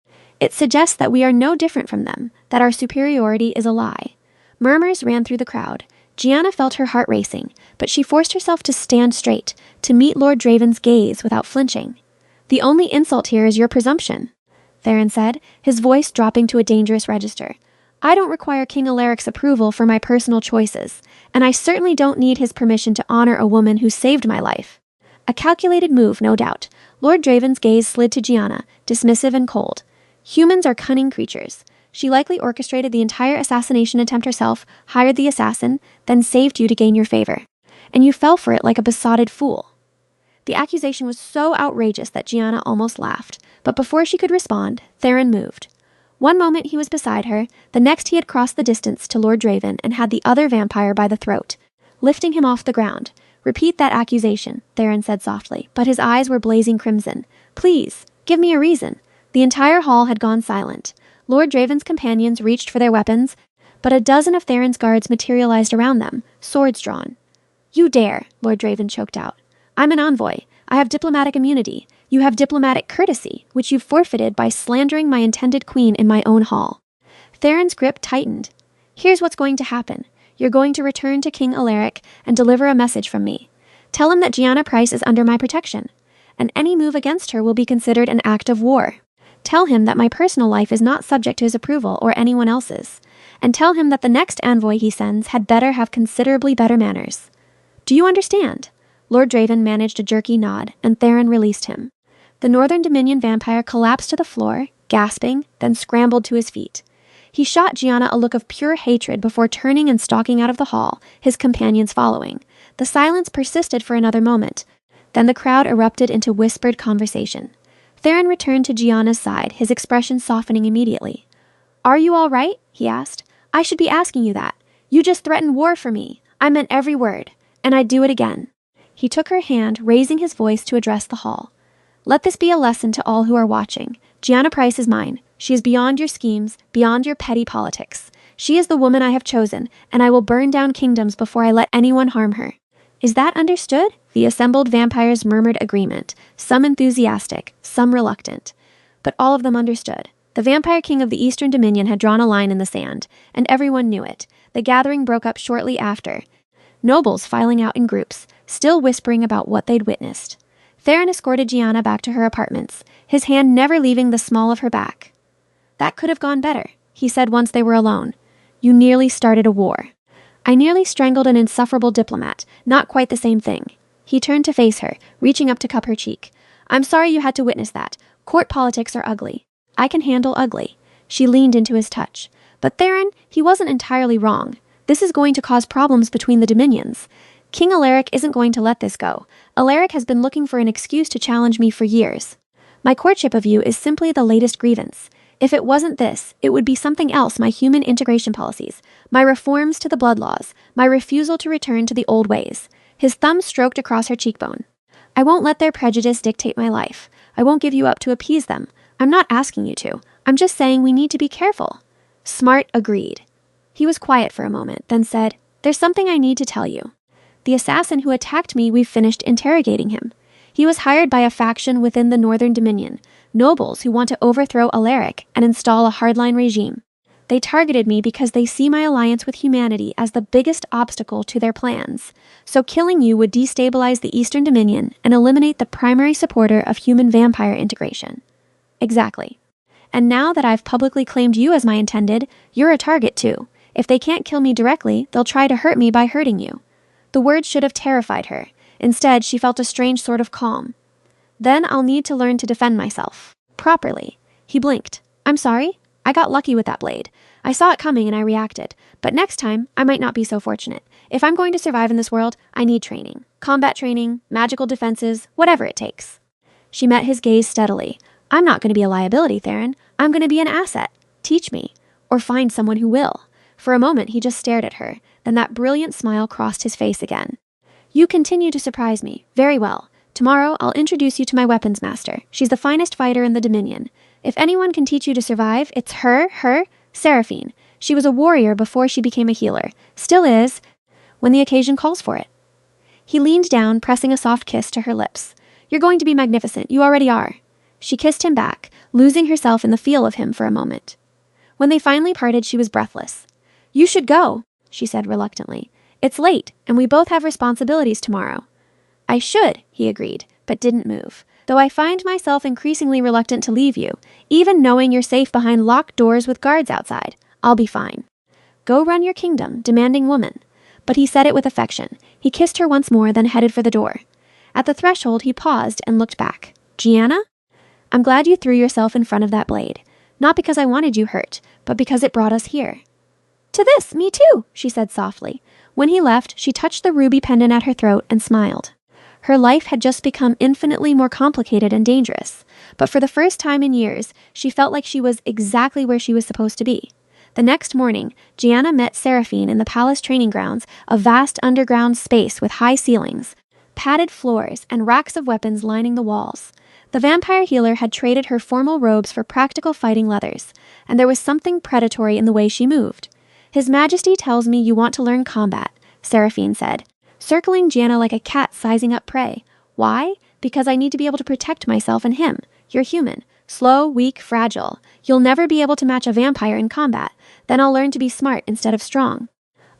Speaker 1: It suggests that we are no different from them, that our superiority is a lie." Murmurs ran through the crowd. Gianna felt her heart racing, but she forced herself to stand straight, to meet Lord Draven's gaze without flinching. "The only insult here is your presumption," Theron said, his voice dropping to a dangerous register. "I don't require King Alaric's approval for my personal choices, and I certainly don't need his permission to honor a woman who saved my life." A calculated move, no doubt. Lord Draven's gaze slid to Gianna, dismissive and cold. "Humans are cunning creatures. She likely orchestrated the entire assassination attempt herself, hired the assassin, then saved you to gain your favor. And you fell for it like a besotted fool." The accusation was so outrageous that Gianna almost laughed, but before she could respond, Theron moved. One moment he was beside her, the next he had crossed the distance to Lord Draven and had the other vampire by the throat, lifting him off the ground. "Repeat that accusation," Theron said softly, but his eyes were blazing crimson. "Please, give me a reason." The entire hall had gone silent. Lord Draven's companions reached for their weapons, but a dozen of Theron's guards materialized around them, swords drawn. "You dare," Lord Draven choked out. "I'm an envoy. I have diplomatic immunity. You have diplomatic courtesy, which you've forfeited by slandering my intended queen in my own hall." Theron's grip tightened. "Here's what's going to happen. You're going to return to King Alaric and deliver a message from me. Tell him that Gianna Price is under my protection, and any move against her will be considered an act of war. Tell him that my personal life is not subject to his approval or anyone else's, and tell him that the next envoy he sends had better have considerably better manners. Do you understand?" Lord Draven managed a jerky nod, and Theron released him. The Northern Dominion vampire collapsed to the floor, gasping, then scrambled to his feet. He shot Gianna a look of pure hatred before turning and stalking out of the hall, his companions following. The silence persisted for another moment. Then the crowd erupted into whispered conversation. Theron returned to Gianna's side, his expression softening immediately. "Are you all right?" he asked. "I should be asking you that. You just threatened war for me. I meant every word, and I'd do it again." He took her hand, raising his voice to address the hall. "Let this be a lesson to all who are watching. Gianna Price is mine. She is beyond your schemes, beyond your petty politics. She is the woman I have chosen, and I will burn down kingdoms before I let anyone harm her. Is that understood?" The assembled vampires murmured agreement, some enthusiastic, some reluctant. But all of them understood. The vampire king of the Eastern Dominion had drawn a line in the sand, and everyone knew it. The gathering broke up shortly after, nobles filing out in groups, still whispering about what they'd witnessed. Theron escorted Gianna back to her apartments, his hand never leaving the small of her back. "That could have gone better," he said once they were alone. "You nearly started a war." "I nearly strangled an insufferable diplomat. Not quite the same thing." He turned to face her, reaching up to cup her cheek. "I'm sorry you had to witness that. Court politics are ugly. I can handle ugly." She leaned into his touch. "But Theron, he wasn't entirely wrong. This is going to cause problems between the dominions. King Alaric isn't going to let this go. Alaric has been looking for an excuse to challenge me for years. My courtship of you is simply the latest grievance. If it wasn't this, it would be something else: my human integration policies, my reforms to the blood laws, my refusal to return to the old ways. His thumb stroked across her cheekbone. I won't let their prejudice dictate my life. I won't give you up to appease them. I'm not asking you to. I'm just saying we need to be careful. Smart agreed. He was quiet for a moment, then said, There's something I need to tell you. The assassin who attacked me, we've finished interrogating him. He was hired by a faction within the Northern Dominion, nobles who want to overthrow Alaric and install a hardline regime. They targeted me because they see my alliance with humanity as the biggest obstacle to their plans. So killing you would destabilize the Eastern Dominion and eliminate the primary supporter of human-vampire integration. Exactly. And now that I've publicly claimed you as my intended, you're a target too. If they can't kill me directly, they'll try to hurt me by hurting you. The words should have terrified her. Instead, she felt a strange sort of calm. Then I'll need to learn to defend myself. Properly. He blinked. I'm sorry? I got lucky with that blade. I saw it coming and I reacted. But next time, I might not be so fortunate. If I'm going to survive in this world, I need training. Combat training, magical defenses, whatever it takes. She met his gaze steadily. I'm not going to be a liability, Theron. I'm going to be an asset. Teach me. Or find someone who will. For a moment, he just stared at her. Then that brilliant smile crossed his face again. You continue to surprise me. Very well. Tomorrow, I'll introduce you to my weapons master. She's the finest fighter in the Dominion. If anyone can teach you to survive, it's her, Seraphine. She was a warrior before she became a healer. Still is, when the occasion calls for it. He leaned down, pressing a soft kiss to her lips. You're going to be magnificent. You already are. She kissed him back, losing herself in the feel of him for a moment. When they finally parted, she was breathless. You should go, she said reluctantly. It's late, and we both have responsibilities tomorrow. I should, he agreed, but didn't move. Though I find myself increasingly reluctant to leave you, even knowing you're safe behind locked doors with guards outside. I'll be fine. Go run your kingdom, demanding woman. But he said it with affection. He kissed her once more, then headed for the door. At the threshold, he paused and looked back. Gianna? I'm glad you threw yourself in front of that blade. Not because I wanted you hurt, but because it brought us here. To this, me too, she said softly. When he left, she touched the ruby pendant at her throat and smiled. Her life had just become infinitely more complicated and dangerous, but for the first time in years, she felt like she was exactly where she was supposed to be. The next morning, Gianna met Seraphine in the palace training grounds, a vast underground space with high ceilings, padded floors, and racks of weapons lining the walls. The vampire healer had traded her formal robes for practical fighting leathers, and there was something predatory in the way she moved. His Majesty tells me you want to learn combat, Seraphine said, circling Gianna like a cat sizing up prey. Why? Because I need to be able to protect myself and him. You're human. Slow, weak, fragile. You'll never be able to match a vampire in combat. Then I'll learn to be smart instead of strong.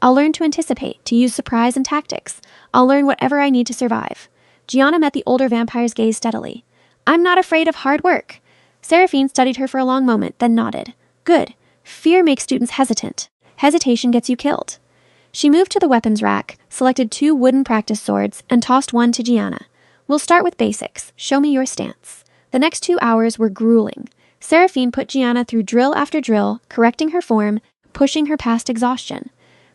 Speaker 1: I'll learn to anticipate, to use surprise and tactics. I'll learn whatever I need to survive. Gianna met the older vampire's gaze steadily. I'm not afraid of hard work. Seraphine studied her for a long moment, then nodded. Good. Fear makes students hesitant. Hesitation gets you killed. She moved to the weapons rack, selected 2 wooden practice swords, and tossed one to Gianna. We'll start with basics. Show me your stance. The next 2 hours were grueling. Seraphine put Gianna through drill after drill, correcting her form, pushing her past exhaustion.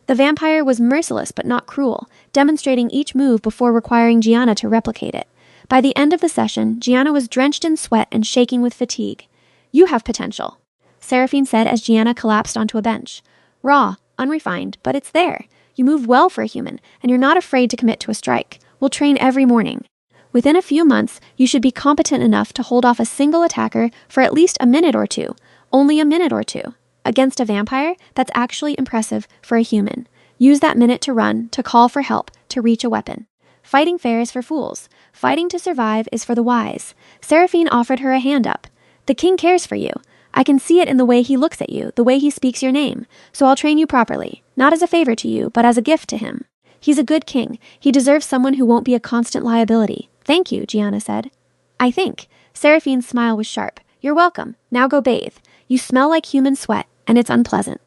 Speaker 1: The vampire was merciless but not cruel, demonstrating each move before requiring Gianna to replicate it. By the end of the session, Gianna was drenched in sweat and shaking with fatigue. You have potential, Seraphine said as Gianna collapsed onto a bench. Raw, unrefined, but it's there. You move well for a human, and you're not afraid to commit to a strike. We'll train every morning. Within a few months, you should be competent enough to hold off a single attacker for at least a minute or two. Only a minute or two. Against a vampire, that's actually impressive for a human. Use that minute to run, to call for help, to reach a weapon. Fighting fair is for fools. Fighting to survive is for the wise. Seraphine offered her a hand up. The king cares for you. I can see it in the way he looks at you, the way he speaks your name. So I'll train you properly. Not as a favor to you, but as a gift to him. He's a good king. He deserves someone who won't be a constant liability. Thank you, Gianna said. I think. Seraphine's smile was sharp. You're welcome. Now go bathe. You smell like human sweat, and it's unpleasant.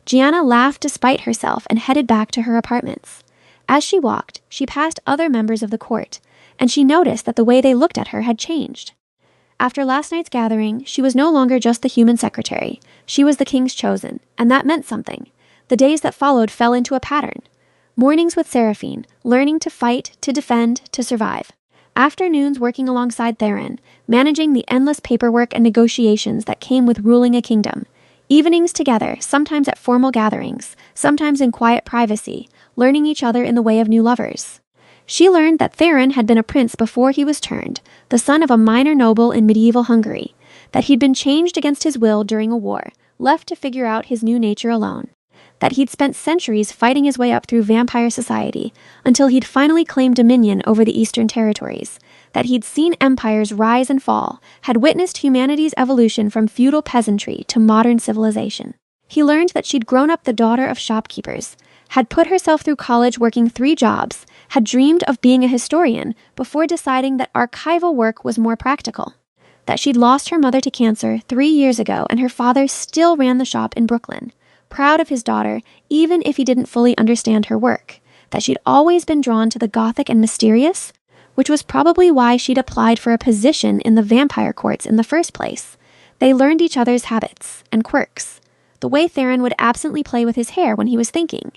Speaker 1: Gianna laughed despite herself and headed back to her apartments. As she walked, she passed other members of the court, and she noticed that the way they looked at her had changed. After last night's gathering, she was no longer just the human secretary. She was the king's chosen, and that meant something. The days that followed fell into a pattern. Mornings with Seraphine, learning to fight, to defend, to survive. Afternoons working alongside Theron, managing the endless paperwork and negotiations that came with ruling a kingdom. Evenings together, sometimes at formal gatherings, sometimes in quiet privacy, learning each other in the way of new lovers. She learned that Theron had been a prince before he was turned, the son of a minor noble in medieval Hungary, that he'd been changed against his will during a war, left to figure out his new nature alone, that he'd spent centuries fighting his way up through vampire society until he'd finally claimed dominion over the Eastern territories, that he'd seen empires rise and fall, had witnessed humanity's evolution from feudal peasantry to modern civilization. He learned that she'd grown up the daughter of shopkeepers, had put herself through college working 3 jobs, had dreamed of being a historian before deciding that archival work was more practical, that she'd lost her mother to cancer 3 years ago and her father still ran the shop in Brooklyn, proud of his daughter even if he didn't fully understand her work, that she'd always been drawn to the gothic and mysterious, which was probably why she'd applied for a position in the vampire courts in the first place. They learned each other's habits and quirks, the way Theron would absently play with his hair when he was thinking,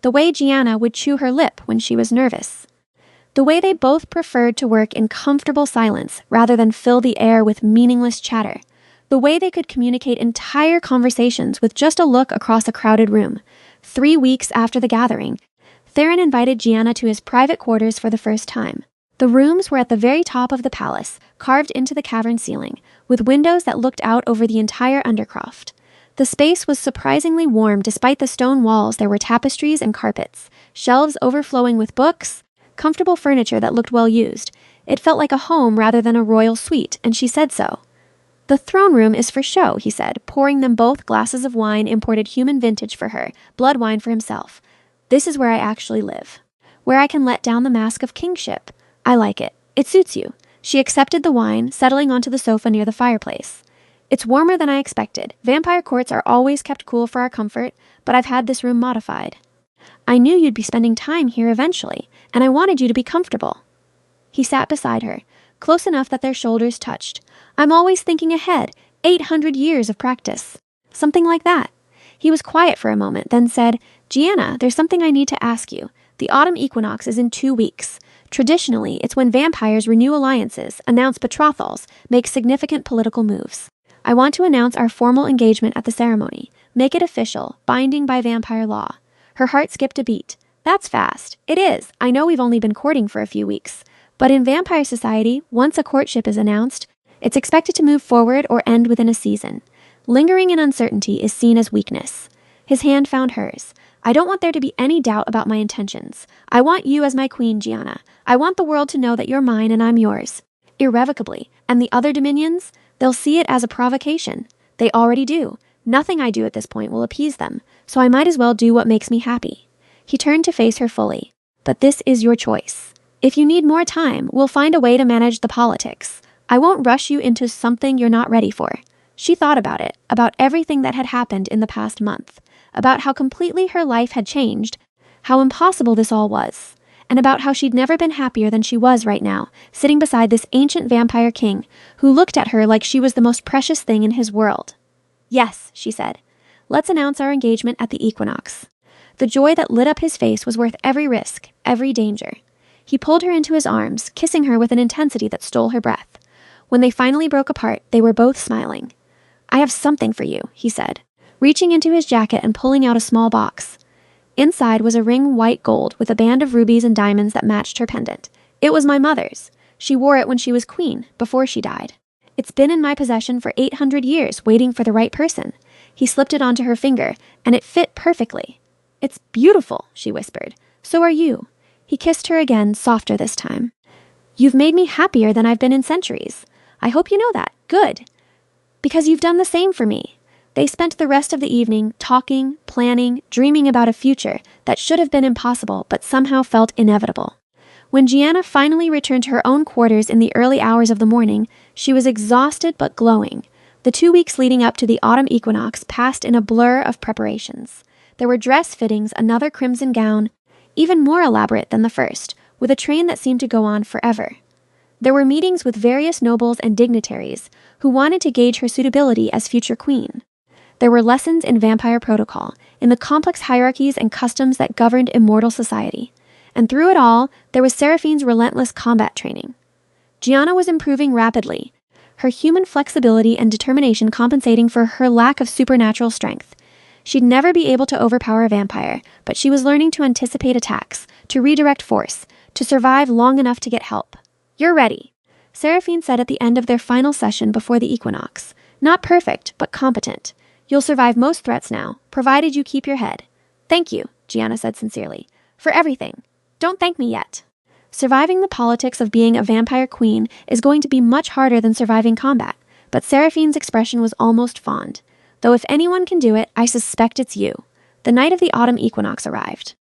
Speaker 1: the way Gianna would chew her lip when she was nervous, the way they both preferred to work in comfortable silence rather than fill the air with meaningless chatter, the way they could communicate entire conversations with just a look across a crowded room. 3 weeks after the gathering, Theron invited Gianna to his private quarters for the first time. The rooms were at the very top of the palace, carved into the cavern ceiling, with windows that looked out over the entire Undercroft. The space was surprisingly warm despite the stone walls. There were tapestries and carpets, shelves overflowing with books, comfortable furniture that looked well used. It felt like a home rather than a royal suite, and she said so. "The throne room is for show," he said, pouring them both glasses of wine imported human vintage for her, blood wine for himself. "This is where I actually live, where I can let down the mask of kingship. I like it. It suits you." She accepted the wine, settling onto the sofa near the fireplace. "It's warmer than I expected. Vampire courts are always kept cool for our comfort, but I've had this room modified. I knew you'd be spending time here eventually, and I wanted you to be comfortable." He sat beside her, close enough that their shoulders touched. "I'm always thinking ahead, 800 years of practice." Something like that. He was quiet for a moment, then said, "Gianna, there's something I need to ask you. The autumn equinox is in 2 weeks. Traditionally, it's when vampires renew alliances, announce betrothals, make significant political moves. I want to announce our formal engagement at the ceremony, make it official, binding by vampire law." Her heart skipped a beat. "That's fast." "It is. I know we've only been courting for a few weeks. But in vampire society, once a courtship is announced, it's expected to move forward or end within a season. Lingering in uncertainty is seen as weakness." His hand found hers. "I don't want there to be any doubt about my intentions. I want you as my queen, Gianna. I want the world to know that you're mine and I'm yours. Irrevocably. And the other dominions? They'll see it as a provocation. They already do. Nothing I do at this point will appease them, so I might as well do what makes me happy." He turned to face her fully. "But this is your choice. If you need more time, we'll find a way to manage the politics. I won't rush you into something you're not ready for." She thought about it, about everything that had happened in the past month, about how completely her life had changed, how impossible this all was, and about how she'd never been happier than she was right now, sitting beside this ancient vampire king who looked at her like she was the most precious thing in his world. "Yes," she said. "Let's announce our engagement at the equinox." The joy that lit up his face was worth every risk, every danger. He pulled her into his arms, kissing her with an intensity that stole her breath. When they finally broke apart, they were both smiling. "I have something for you," he said, reaching into his jacket and pulling out a small box. Inside was a ring white gold with a band of rubies and diamonds that matched her pendant. "It was my mother's. She wore it when she was queen, before she died. It's been in my possession for 800 years, waiting for the right person." He slipped it onto her finger, and it fit perfectly. "It's beautiful," she whispered. "So are you." He kissed her again, softer this time. "You've made me happier than I've been in centuries. I hope you know that. Good. Because you've done the same for me." They spent the rest of the evening talking, planning, dreaming about a future that should have been impossible but somehow felt inevitable. When Gianna finally returned to her own quarters in the early hours of the morning, she was exhausted but glowing. The 2 weeks leading up to the autumn equinox passed in a blur of preparations. There were dress fittings, another crimson gown, even more elaborate than the first, with a train that seemed to go on forever. There were meetings with various nobles and dignitaries who wanted to gauge her suitability as future queen. There were lessons in vampire protocol, in the complex hierarchies and customs that governed immortal society. And through it all, there was Seraphine's relentless combat training. Gianna was improving rapidly, her human flexibility and determination compensating for her lack of supernatural strength. She'd never be able to overpower a vampire, but she was learning to anticipate attacks, to redirect force, to survive long enough to get help. "You're ready," Seraphine said at the end of their final session before the equinox. "Not perfect, but competent. You'll survive most threats now, provided you keep your head." "Thank you," Gianna said sincerely, "for everything. Don't thank me yet." Surviving the politics of being a vampire queen is going to be much harder than surviving combat, but Seraphine's expression was almost fond. "Though if anyone can do it, I suspect it's you." The night of the autumn equinox arrived.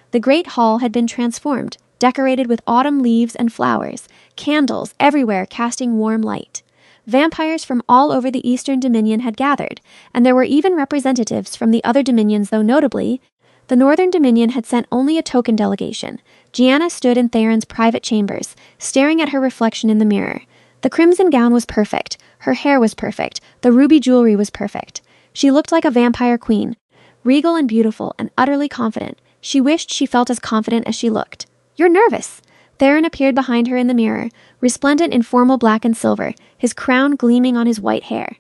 Speaker 1: The great hall had been transformed, decorated with autumn leaves and flowers, candles everywhere casting warm light. Vampires from all over the Eastern Dominion had gathered, and there were even representatives from the other dominions, though notably, the Northern Dominion had sent only a token delegation. Gianna stood in Theron's private chambers, staring at her reflection in the mirror. The crimson gown was perfect, her hair was perfect, the ruby jewelry was perfect. She looked like a vampire queen, regal and beautiful and utterly confident. She wished she felt as confident as she looked. "You're nervous." Theron appeared behind her in the mirror, resplendent in formal black and silver, his crown gleaming on his white hair.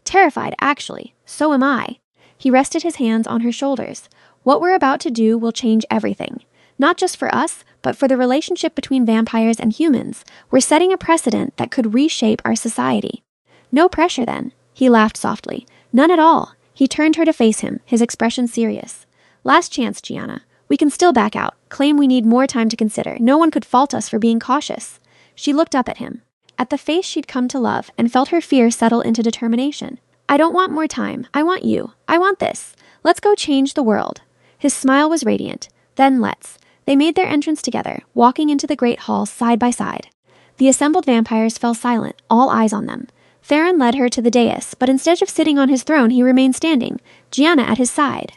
Speaker 1: "Terrified, actually. So am I." He rested his hands on her shoulders. "What we're about to do will change everything. Not just for us, but for the relationship between vampires and humans. We're setting a precedent that could reshape our society." "No pressure, then." He laughed softly. "None at all." He turned her to face him, his expression serious. "Last chance, Gianna. We can still back out, claim we need more time to consider. No one could fault us for being cautious." She looked up at him, at the face she'd come to love, and felt her fear settle into determination. "I don't want more time. I want you. I want this. Let's go change the world." His smile was radiant. "Then let's." They made their entrance together, walking into the great hall side by side. The assembled vampires fell silent, all eyes on them. Theron led her to the dais, but instead of sitting on his throne, he remained standing, Gianna at his side.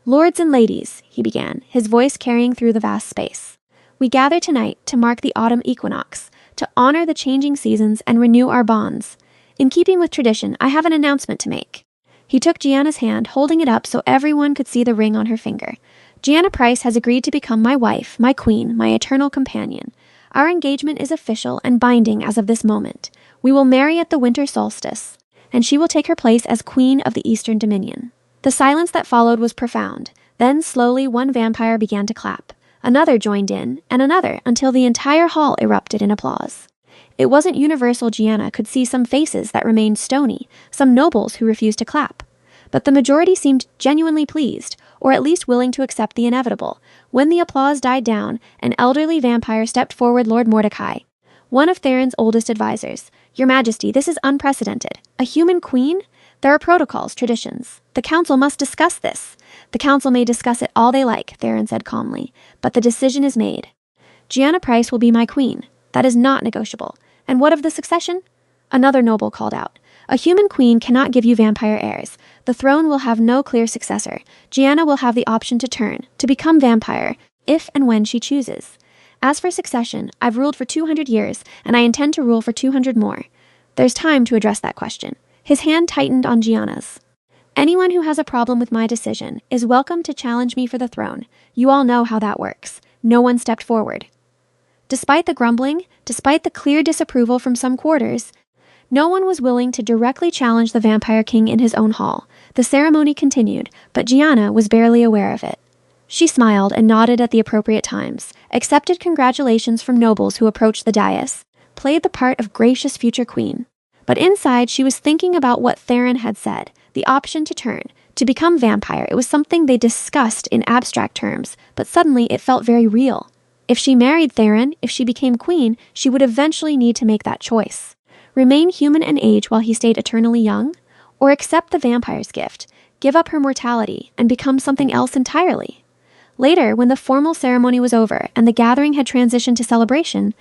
Speaker 1: "Lords and ladies," he began, his voice carrying through the vast space. "We gather tonight to mark the autumn equinox, to honor the changing seasons and renew our bonds. In keeping with tradition, I have an announcement to make." He took Gianna's hand, holding it up so everyone could see the ring on her finger. "Gianna Price has agreed to become my wife, my queen, my eternal companion. Our engagement is official and binding as of this moment. We will marry at the winter solstice, and she will take her place as queen of the Eastern Dominion." The silence that followed was profound. Then slowly one vampire began to clap. Another joined in, and another, until the entire hall erupted in applause. It wasn't universal. Gianna could see some faces that remained stony, some nobles who refused to clap. But the majority seemed genuinely pleased, or at least willing to accept the inevitable. When the applause died down, an elderly vampire stepped forward, Lord Mordecai, one of Theron's oldest advisors. "Your Majesty, this is unprecedented. A human queen? There are protocols, traditions. The council must discuss this." "The council may discuss it all they like," Theron said calmly, "but the decision is made. Gianna Price will be my queen. That is not negotiable. And what of the succession?" Another noble called out. "A human queen cannot give you vampire heirs. The throne will have no clear successor. Gianna will have the option to turn, to become vampire, if and when she chooses. As for succession, I've ruled for 200 years, and I intend to rule for 200 more. There's time to address that question." His hand tightened on Gianna's. "Anyone who has a problem with my decision is welcome to challenge me for the throne. You all know how that works." No one stepped forward. Despite the grumbling, despite the clear disapproval from some quarters, no one was willing to directly challenge the Vampire King in his own hall. The ceremony continued, but Gianna was barely aware of it. She smiled and nodded at the appropriate times, accepted congratulations from nobles who approached the dais, played the part of gracious future queen. But inside, she was thinking about what Theron had said, the option to turn, to become vampire. It was something they discussed in abstract terms, but suddenly it felt very real. If she married Theron, if she became queen, she would eventually need to make that choice. Remain human and age while he stayed eternally young? Or accept the vampire's gift, give up her mortality, and become something else entirely? Later, when the formal ceremony was over and the gathering had transitioned to celebration,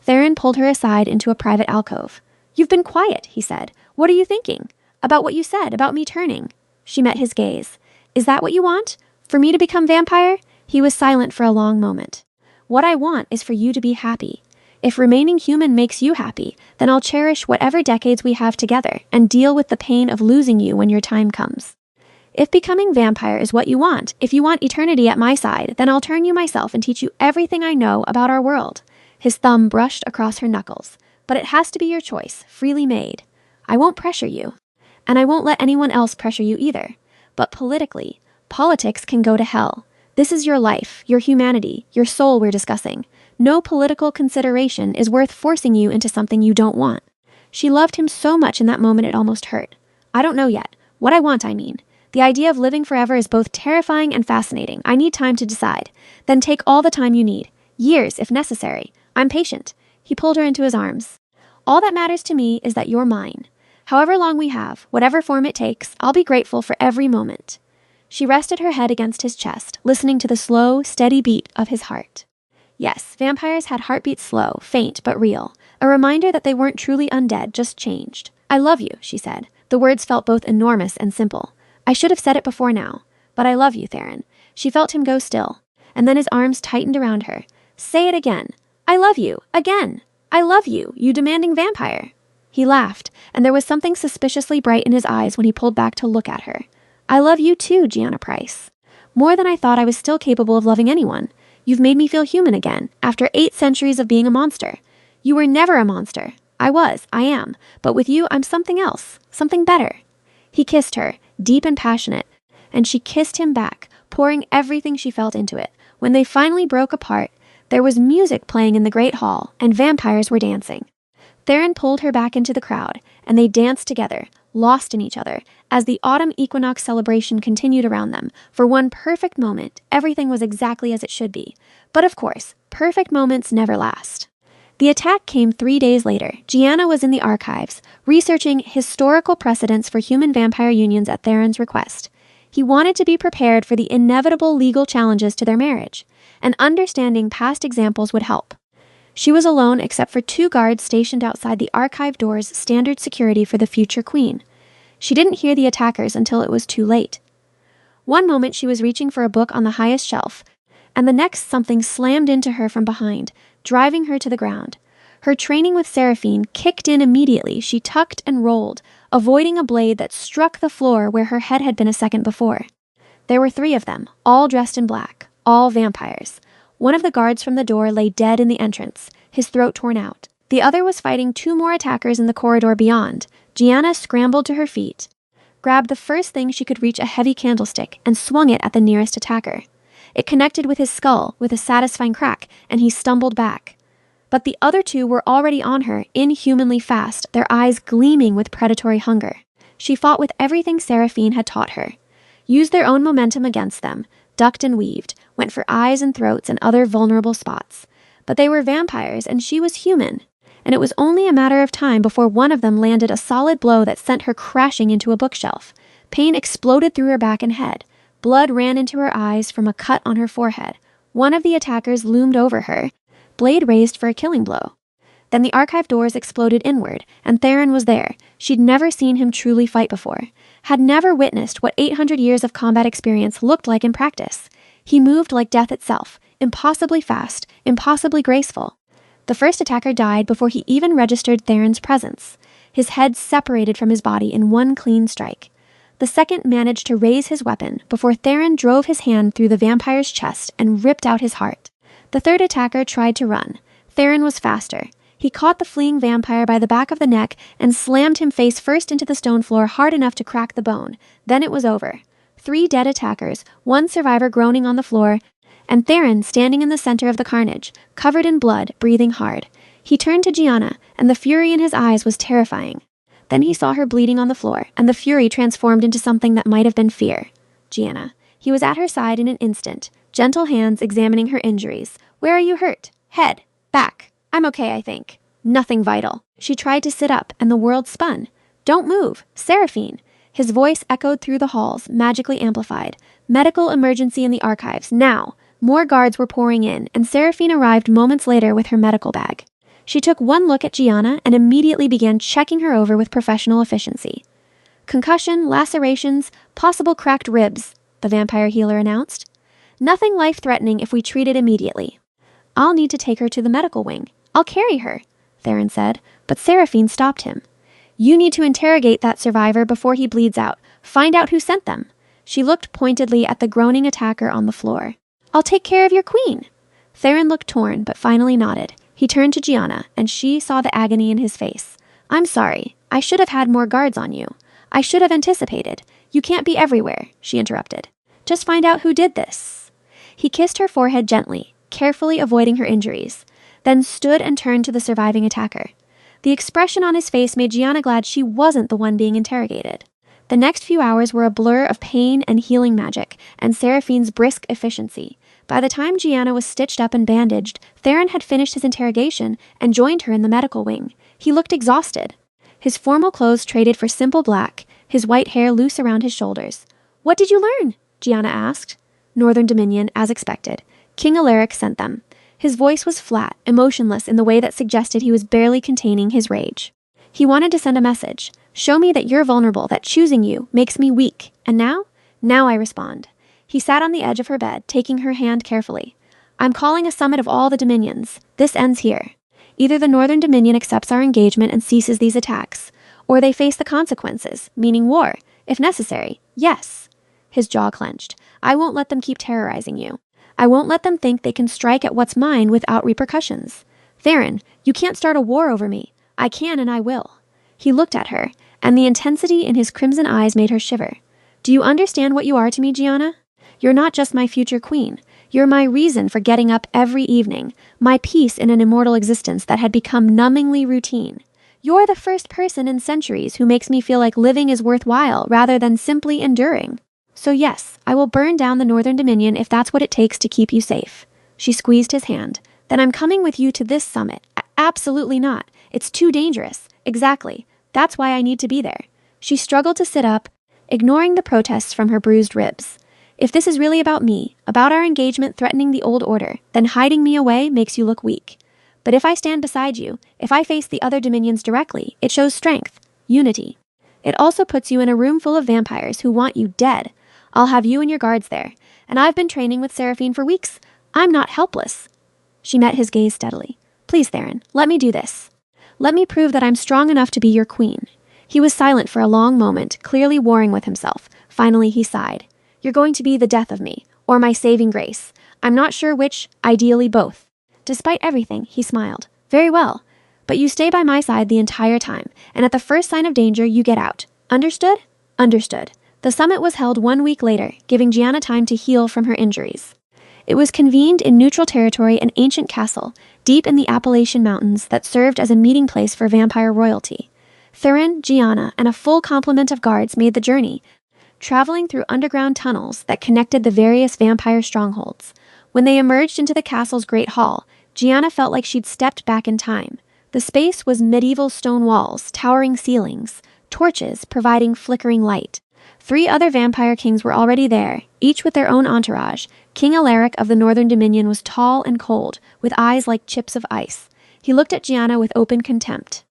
Speaker 1: Theron pulled her aside into a private alcove. "You've been quiet," he said. "What are you thinking? About what you said, about me turning?" She met his gaze. "Is that what you want? For me to become vampire?" He was silent for a long moment. "What I want is for you to be happy. If remaining human makes you happy, then I'll cherish whatever decades we have together and deal with the pain of losing you when your time comes." If becoming vampire is what you want, if you want eternity at my side, then I'll turn you myself and teach you everything I know about our world. His thumb brushed across her knuckles. But it has to be your choice, freely made. I won't pressure you. And I won't let anyone else pressure you either. But politically, politics can go to hell. This is your life, your humanity, your soul we're discussing. No political consideration is worth forcing you into something you don't want. She loved him so much in that moment it almost hurt. I don't know yet. What I want, I mean. The idea of living forever is both terrifying and fascinating. I need time to decide. Then take all the time you need. Years, if necessary. I'm patient. He pulled her into his arms. All that matters to me is that you're mine. However long we have, whatever form it takes, I'll be grateful for every moment. She rested her head against his chest, listening to the slow, steady beat of his heart. Yes, vampires had heartbeats slow, faint, but real. A reminder that they weren't truly undead, just changed. I love you, she said. The words felt both enormous and simple. I should have said it before now. But I love you, Theron. She felt him go still. And then his arms tightened around her. Say it again. I love you. Again. I love you, you demanding vampire. He laughed, and there was something suspiciously bright in his eyes when he pulled back to look at her. I love you too, Gianna Price. More than I thought I was still capable of loving anyone. You've made me feel human again, after 8 centuries of being a monster. You were never a monster. I am. But with you, I'm something else. Something better. He kissed her, deep and passionate, and she kissed him back, pouring everything she felt into it. When they finally broke apart, there was music playing in the great hall, and vampires were dancing. Theron pulled her back into the crowd, and they danced together, lost in each other, as the autumn equinox celebration continued around them. For one perfect moment, everything was exactly as it should be. But of course, perfect moments never last. The attack came 3 days later. Gianna was in the archives, researching historical precedents for human-vampire unions at Theron's request. He wanted to be prepared for the inevitable legal challenges to their marriage, and understanding past examples would help. She was alone except for 2 guards stationed outside the archive doors, standard security for the future queen. She didn't hear the attackers until it was too late. One moment she was reaching for a book on the highest shelf, and the next something slammed into her from behind, driving her to the ground. Her training with Seraphine kicked in immediately. She tucked and rolled, avoiding a blade that struck the floor where her head had been a second before. There were 3 of them, all dressed in black, all vampires. One of the guards from the door lay dead in the entrance, his throat torn out. The other was fighting 2 more attackers in the corridor beyond. Gianna scrambled to her feet, grabbed the first thing she could reach, a heavy candlestick, and swung it at the nearest attacker. It connected with his skull with a satisfying crack, and he stumbled back. But the other 2 were already on her, inhumanly fast, their eyes gleaming with predatory hunger. She fought with everything Seraphine had taught her, used their own momentum against them, ducked and weaved, went for eyes and throats and other vulnerable spots. But they were vampires, and she was human, and it was only a matter of time before one of them landed a solid blow that sent her crashing into a bookshelf. Pain exploded through her back and head. Blood ran into her eyes from a cut on her forehead. One of the attackers loomed over her, blade raised for a killing blow. Then the archive doors exploded inward, and Theron was there. She'd never seen him truly fight before, had never witnessed what 800 years of combat experience looked like in practice. He moved like death itself, impossibly fast, impossibly graceful. The first attacker died before he even registered Theron's presence. His head separated from his body in one clean strike. The second managed to raise his weapon before Theron drove his hand through the vampire's chest and ripped out his heart. The third attacker tried to run. Theron was faster. He caught the fleeing vampire by the back of the neck and slammed him face first into the stone floor hard enough to crack the bone. Then it was over. 3 dead attackers, 1 survivor groaning on the floor, and Theron standing in the center of the carnage, covered in blood, breathing hard. He turned to Gianna, and the fury in his eyes was terrifying. Then he saw her bleeding on the floor, and the fury transformed into something that might have been fear. Gianna. He was at her side in an instant, gentle hands examining her injuries. Where are you hurt? Head. Back. I'm okay, I think. Nothing vital. She tried to sit up, and the world spun. Don't move. Seraphine. His voice echoed through the halls, magically amplified. Medical emergency in the archives, now. More guards were pouring in, and Seraphine arrived moments later with her medical bag. She took one look at Gianna and immediately began checking her over with professional efficiency. Concussion, lacerations, possible cracked ribs, the vampire healer announced. Nothing life-threatening if we treat it immediately. I'll need to take her to the medical wing. I'll carry her, Theron said, but Seraphine stopped him. You need to interrogate that survivor before he bleeds out. Find out who sent them. She looked pointedly at the groaning attacker on the floor. I'll take care of your queen. Theron looked torn, but finally nodded. He turned to Gianna, and she saw the agony in his face. I'm sorry. I should have had more guards on you. I should have anticipated. You can't be everywhere, she interrupted. Just find out who did this. He kissed her forehead gently, carefully avoiding her injuries, then stood and turned to the surviving attacker. The expression on his face made Gianna glad she wasn't the one being interrogated. The next few hours were a blur of pain and healing magic, and Seraphine's brisk efficiency. By the time Gianna was stitched up and bandaged, Theron had finished his interrogation and joined her in the medical wing. He looked exhausted. His formal clothes traded for simple black, his white hair loose around his shoulders. What did you learn? Gianna asked. Northern Dominion, as expected. King Alaric sent them. His voice was flat, emotionless in the way that suggested he was barely containing his rage. He wanted to send a message. Show me that you're vulnerable, that choosing you makes me weak. And now? Now I respond. He sat on the edge of her bed, taking her hand carefully. I'm calling a summit of all the dominions. This ends here. Either the Northern Dominion accepts our engagement and ceases these attacks, or they face the consequences, meaning war, if necessary. Yes. His jaw clenched. I won't let them keep terrorizing you. I won't let them think they can strike at what's mine without repercussions. Theron, you can't start a war over me. I can and I will. He looked at her, and the intensity in his crimson eyes made her shiver. Do you understand what you are to me, Gianna? You're not just my future queen. You're my reason for getting up every evening, my peace in an immortal existence that had become numbingly routine. You're the first person in centuries who makes me feel like living is worthwhile rather than simply enduring. So yes, I will burn down the Northern Dominion if that's what it takes to keep you safe. She squeezed his hand. Then I'm coming with you to this summit. Absolutely not. It's too dangerous. Exactly. That's why I need to be there. She struggled to sit up, ignoring the protests from her bruised ribs. If this is really about me, about our engagement threatening the old order, then hiding me away makes you look weak. But if I stand beside you, if I face the other dominions directly, it shows strength, unity. It also puts you in a room full of vampires who want you dead. I'll have you and your guards there, and I've been training with Seraphine for weeks. I'm not helpless. She met his gaze steadily. Please, Theron, let me do this. Let me prove that I'm strong enough to be your queen. He was silent for a long moment, clearly warring with himself. Finally, he sighed. You're going to be the death of me, or my saving grace. I'm not sure which, ideally both. Despite everything, he smiled. Very well. But you stay by my side the entire time, and at the first sign of danger, you get out. Understood? Understood. The summit was held 1 week later, giving Gianna time to heal from her injuries. It was convened in neutral territory, an ancient castle, deep in the Appalachian Mountains that served as a meeting place for vampire royalty. Theron, Gianna, and a full complement of guards made the journey, traveling through underground tunnels that connected the various vampire strongholds. When they emerged into the castle's great hall, Gianna felt like she'd stepped back in time. The space was medieval stone walls, towering ceilings, torches providing flickering light. 3 other vampire kings were already there, each with their own entourage. King Alaric of the Northern Dominion was tall and cold, with eyes like chips of ice. He looked at Gianna with open contempt.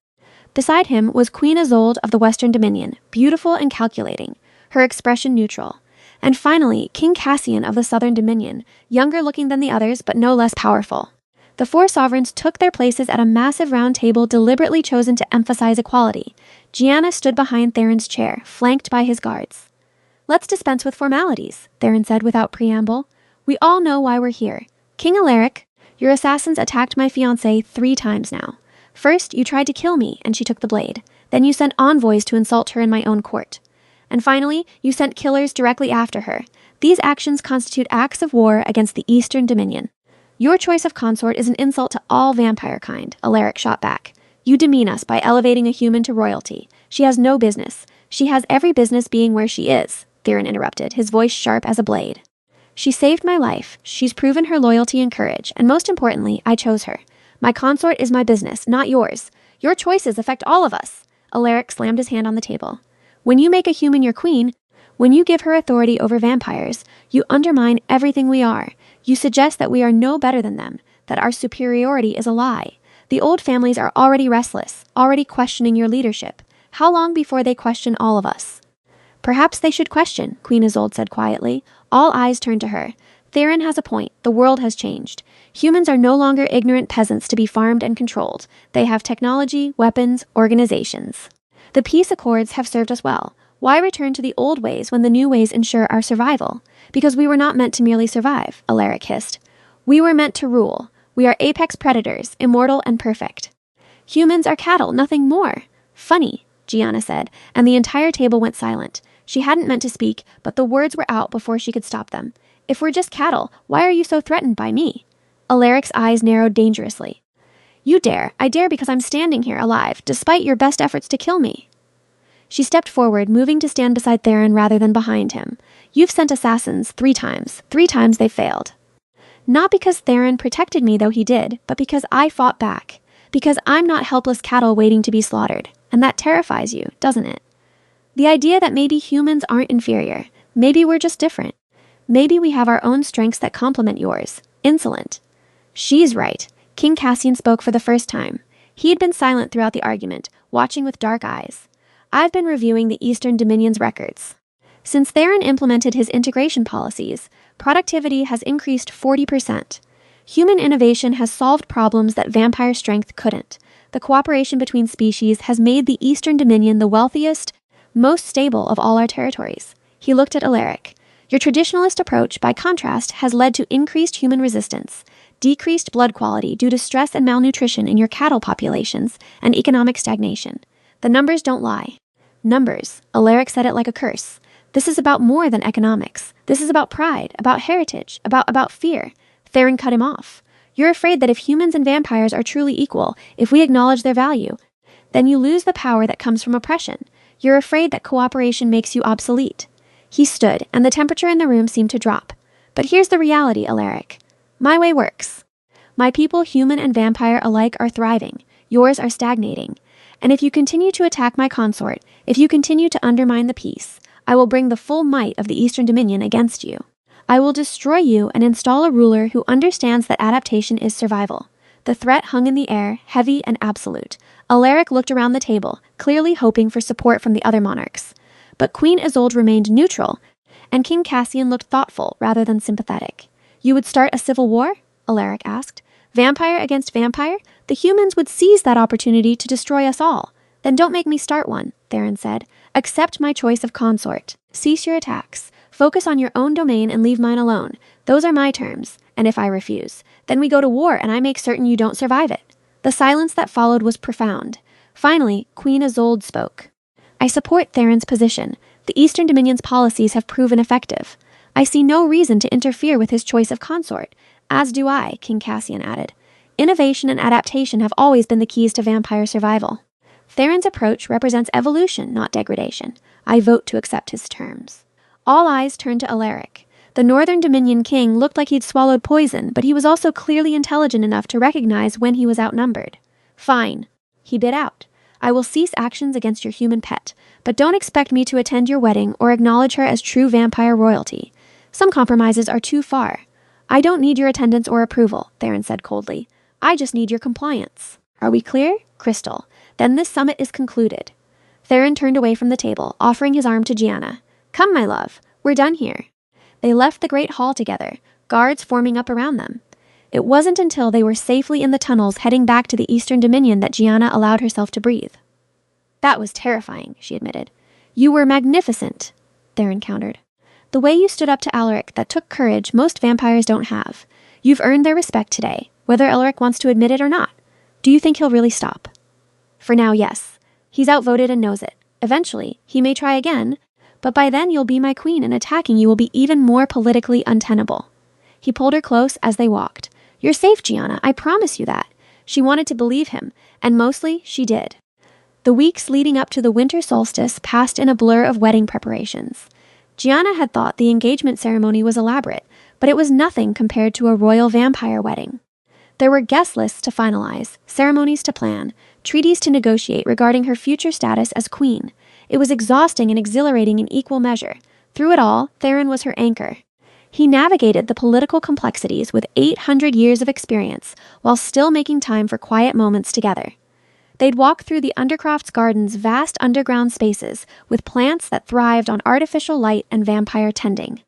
Speaker 1: Beside him was Queen Isolde of the Western Dominion, beautiful and calculating, her expression neutral. And finally, King Cassian of the Southern Dominion, younger looking than the others but no less powerful. The 4 sovereigns took their places at a massive round table deliberately chosen to emphasize equality. Gianna stood behind Theron's chair, flanked by his guards. Let's dispense with formalities, Theron said without preamble. We all know why we're here. King Alaric, your assassins attacked my fiancée 3 times now. First, you tried to kill me, and she took the blade. Then you sent envoys to insult her in my own court. And finally, you sent killers directly after her. These actions constitute acts of war against the Eastern Dominion. Your choice of consort is an insult to all vampire kind, Alaric shot back. You demean us by elevating a human to royalty. She has no business. She has every business being where she is, Theron interrupted, his voice sharp as a blade. She saved my life. She's proven her loyalty and courage, and most importantly, I chose her. My consort is my business, not yours. Your choices affect all of us. Alaric slammed his hand on the table. When you make a human your queen, when you give her authority over vampires, you undermine everything we are. You suggest that we are no better than them, that our superiority is a lie. The old families are already restless, already questioning your leadership. How long before they question all of us? Perhaps they should question, Queen Isolde said quietly. All eyes turned to her. Theron has a point. The world has changed. Humans are no longer ignorant peasants to be farmed and controlled. They have technology, weapons, organizations. The peace accords have served us well. Why return to the old ways when the new ways ensure our survival? Because we were not meant to merely survive, Alaric hissed. We were meant to rule. We are apex predators, immortal and perfect. Humans are cattle, nothing more. Funny, Gianna said, and the entire table went silent. She hadn't meant to speak, but the words were out before she could stop them. If we're just cattle, why are you so threatened by me? Alaric's eyes narrowed dangerously. You dare. I dare because I'm standing here alive, despite your best efforts to kill me. She stepped forward, moving to stand beside Theron rather than behind him. You've sent assassins 3 times. 3 times they failed. Not because Theron protected me, though he did, but because I fought back. Because I'm not helpless cattle waiting to be slaughtered. And that terrifies you, doesn't it? The idea that maybe humans aren't inferior. Maybe we're just different. Maybe we have our own strengths that complement yours. Insolent. She's right. King Cassian spoke for the first time. He had been silent throughout the argument, watching with dark eyes. I've been reviewing the Eastern Dominion's records. Since Theron implemented his integration policies, productivity has increased 40%. Human innovation has solved problems that vampire strength couldn't. The cooperation between species has made the Eastern Dominion the wealthiest, most stable of all our territories. He looked at Alaric. Your traditionalist approach, by contrast, has led to increased human resistance, decreased blood quality due to stress and malnutrition in your cattle populations, and economic stagnation. The numbers don't lie. Numbers. Alaric said it like a curse. This is about more than economics. This is about pride, about heritage, about fear. Theron cut him off. You're afraid that if humans and vampires are truly equal, if we acknowledge their value, then you lose the power that comes from oppression. You're afraid that cooperation makes you obsolete. He stood, and the temperature in the room seemed to drop. But here's the reality, Alaric. My way works. My people, human and vampire alike, are thriving. Yours are stagnating. And if you continue to attack my consort, if you continue to undermine the peace, I will bring the full might of the Eastern Dominion against you. I will destroy you and install a ruler who understands that adaptation is survival. The threat hung in the air, heavy and absolute. Alaric looked around the table, clearly hoping for support from the other monarchs. But Queen Isolde remained neutral, and King Cassian looked thoughtful rather than sympathetic. You would start a civil war? Alaric asked. Vampire against vampire? The humans would seize that opportunity to destroy us all. Then don't make me start one, Theron said. Accept my choice of consort. Cease your attacks. Focus on your own domain and leave mine alone. Those are my terms. And if I refuse, then we go to war and I make certain you don't survive it. The silence that followed was profound. Finally, Queen Isolde spoke. I support Theron's position. The Eastern Dominion's policies have proven effective. I see no reason to interfere with his choice of consort. As do I, King Cassian added. Innovation and adaptation have always been the keys to vampire survival. Theron's approach represents evolution, not degradation. I vote to accept his terms. All eyes turned to Alaric. The Northern Dominion king looked like he'd swallowed poison, but he was also clearly intelligent enough to recognize when he was outnumbered. Fine. He bit out. I will cease actions against your human pet, but don't expect me to attend your wedding or acknowledge her as true vampire royalty. Some compromises are too far. I don't need your attendance or approval, Theron said coldly. I just need your compliance. Are we clear? Crystal. Then this summit is concluded. Theron turned away from the table, offering his arm to Gianna. Come, my love. We're done here. They left the great hall together, guards forming up around them. It wasn't until they were safely in the tunnels heading back to the Eastern Dominion that Gianna allowed herself to breathe. That was terrifying, she admitted. You were magnificent, Theron countered. The way you stood up to Alaric, that took courage most vampires don't have. You've earned their respect today, whether Alaric wants to admit it or not. Do you think he'll really stop? For now, yes. He's outvoted and knows it. Eventually, he may try again, but by then you'll be my queen and attacking you will be even more politically untenable. He pulled her close as they walked. You're safe, Gianna, I promise you that. She wanted to believe him, and mostly she did. The weeks leading up to the winter solstice passed in a blur of wedding preparations. Gianna had thought the engagement ceremony was elaborate, but it was nothing compared to a royal vampire wedding. There were guest lists to finalize, ceremonies to plan, treaties to negotiate regarding her future status as queen. It was exhausting and exhilarating in equal measure. Through it all, Theron was her anchor. He navigated the political complexities with 800 years of experience, while still making time for quiet moments together. They'd walk through the Undercroft's garden's vast underground spaces, with plants that thrived on artificial light and vampire tending.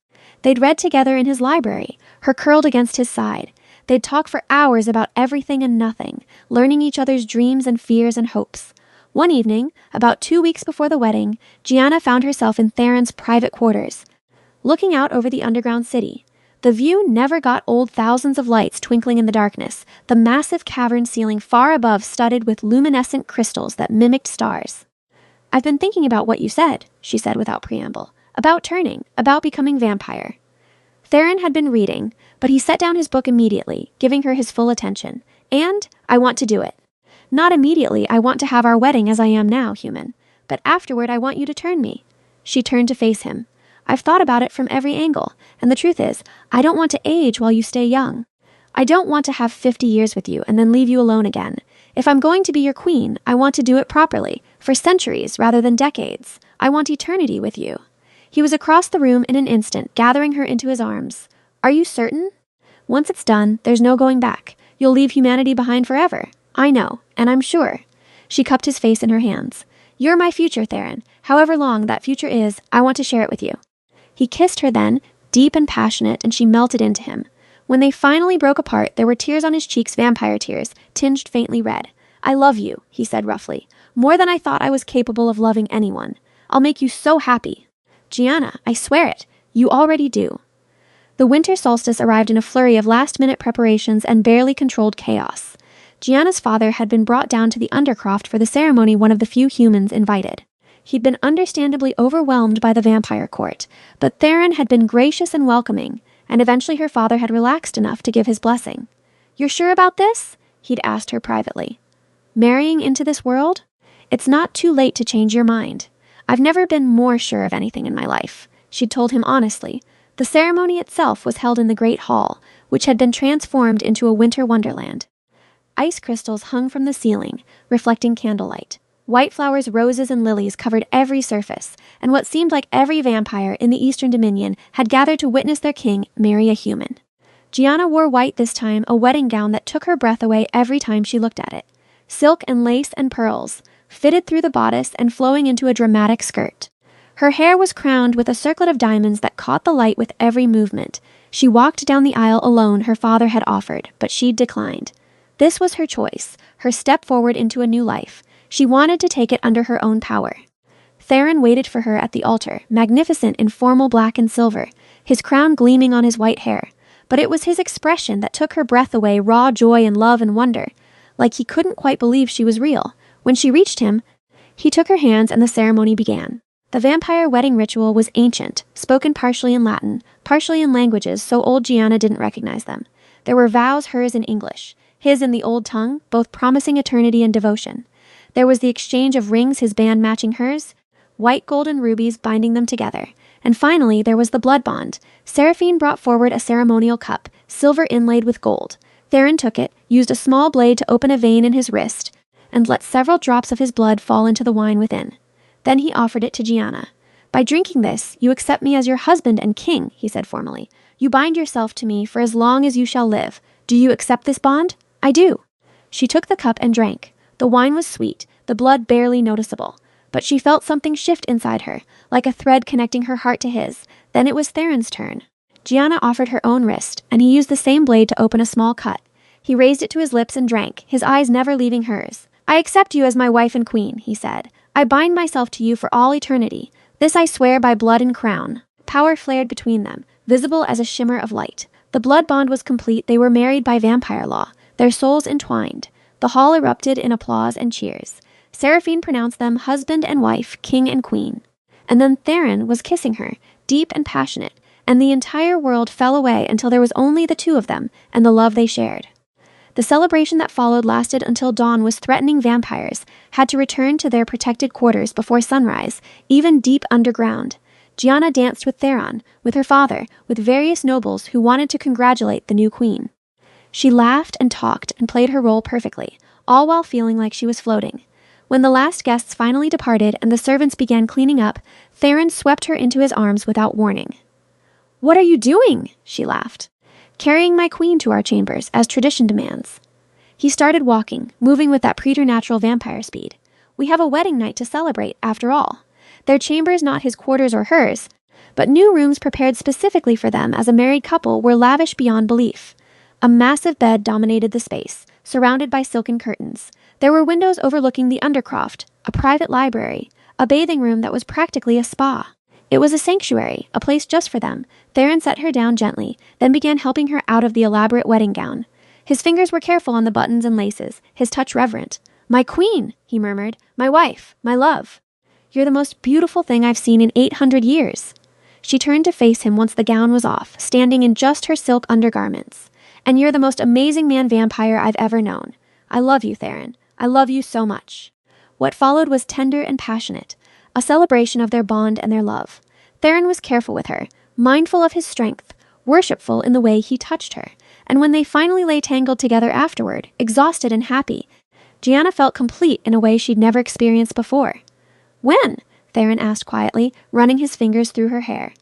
Speaker 1: They'd read together in his library, her curled against his side. They'd talk for hours about everything and nothing, learning each other's dreams and fears and hopes. One evening, about 2 weeks before the wedding, Gianna found herself in Theron's private quarters, looking out over the underground city. The view never got old, thousands of lights twinkling in the darkness, the massive cavern ceiling far above studded with luminescent crystals that mimicked stars. "I've been thinking about what you said," she said without preamble. "About turning, about becoming vampire." Theron had been reading, but he set down his book immediately, giving her his full attention. "And I want to do it. Not immediately, I want to have our wedding as I am now, human. But afterward, I want you to turn me." She turned to face him. "I've thought about it from every angle, and the truth is, I don't want to age while you stay young. I don't want to have 50 years with you and then leave you alone again. If I'm going to be your queen, I want to do it properly, for centuries rather than decades. I want eternity with you." He was across the room in an instant, gathering her into his arms. "Are you certain? Once it's done, there's no going back. You'll leave humanity behind forever. I know, and I'm sure." She cupped his face in her hands. "You're my future, Theron. However long that future is, I want to share it with you." He kissed her then, deep and passionate, and she melted into him. When they finally broke apart, there were tears on his cheeks, vampire tears, tinged faintly red. "I love you," he said roughly, "more than I thought I was capable of loving anyone. I'll make you so happy." "Gianna, I swear it. You already do." The winter solstice arrived in a flurry of last-minute preparations and barely controlled chaos. Gianna's father had been brought down to the Undercroft for the ceremony, one of the few humans invited. He'd been understandably overwhelmed by the vampire court, but Theron had been gracious and welcoming, and eventually her father had relaxed enough to give his blessing. "You're sure about this?" he'd asked her privately. "Marrying into this world? It's not too late to change your mind. I've never been more sure of anything in my life," she'd told him honestly. The ceremony itself was held in the Great Hall, which had been transformed into a winter wonderland. Ice crystals hung from the ceiling, reflecting candlelight. White flowers, roses, and lilies covered every surface, and what seemed like every vampire in the Eastern Dominion had gathered to witness their king marry a human. Gianna wore white this time, a wedding gown that took her breath away every time she looked at it. Silk and lace and pearls, fitted through the bodice and flowing into a dramatic skirt. Her hair was crowned with a circlet of diamonds that caught the light with every movement. She walked down the aisle alone her father had offered, but she'd declined. This was her choice, her step forward into a new life. She wanted to take it under her own power. Theron waited for her at the altar, magnificent in formal black and silver, his crown gleaming on his white hair. But it was his expression that took her breath away, raw joy and love and wonder, like he couldn't quite believe she was real. When she reached him, he took her hands and the ceremony began. The vampire wedding ritual was ancient, spoken partially in Latin, partially in languages so old Gianna didn't recognize them. There were vows, hers in English, his in the old tongue, both promising eternity and devotion. There was the exchange of rings, his band matching hers, white, gold, and rubies binding them together. And finally, there was the blood bond. Seraphine brought forward a ceremonial cup, silver inlaid with gold. Theron took it, used a small blade to open a vein in his wrist, and let several drops of his blood fall into the wine within. Then he offered it to Gianna. "By drinking this, you accept me as your husband and king," he said formally. "You bind yourself to me for as long as you shall live. Do you accept this bond?" "I do." She took the cup and drank. The wine was sweet, the blood barely noticeable, but she felt something shift inside her, like a thread connecting her heart to his. Then it was Theron's turn. Gianna offered her own wrist, and he used the same blade to open a small cut. He raised it to his lips and drank, his eyes never leaving hers. "I accept you as my wife and queen," he said. "I bind myself to you for all eternity. This I swear by blood and crown." Power flared between them, visible as a shimmer of light. The blood bond was complete. They were married by vampire law, their souls entwined. The hall erupted in applause and cheers. Seraphine pronounced them husband and wife, king and queen. And then Theron was kissing her, deep and passionate, and the entire world fell away until there was only the two of them and the love they shared. The celebration that followed lasted until dawn. Was threatening vampires had to return to their protected quarters before sunrise, even deep underground. Gianna danced with Theron, with her father, with various nobles who wanted to congratulate the new queen. She laughed and talked and played her role perfectly, all while feeling like she was floating. When the last guests finally departed and the servants began cleaning up, Theron swept her into his arms without warning. "What are you doing?" she laughed. "Carrying my queen to our chambers, as tradition demands." He started walking, moving with that preternatural vampire speed. "We have a wedding night to celebrate, after all. Their chambers, not his quarters or hers, but new rooms prepared specifically for them as a married couple, were lavish beyond belief. A massive bed dominated the space, surrounded by silken curtains. There were windows overlooking the Undercroft, a private library, a bathing room that was practically a spa. It was a sanctuary, a place just for them. Theron set her down gently, then began helping her out of the elaborate wedding gown. His fingers were careful on the buttons and laces, his touch reverent. "My queen," he murmured. "My wife, my love. You're the most beautiful thing I've seen in 800 years. She turned to face him once the gown was off, standing in just her silk undergarments. "And you're the most amazing man vampire I've ever known. I love you, Theron. I love you so much." What followed was tender and passionate, a celebration of their bond and their love. Theron was careful with her, mindful of his strength, worshipful in the way he touched her. And when they finally lay tangled together afterward, exhausted and happy, Gianna felt complete in a way she'd never experienced before. "When?" Theron asked quietly, running his fingers through her hair.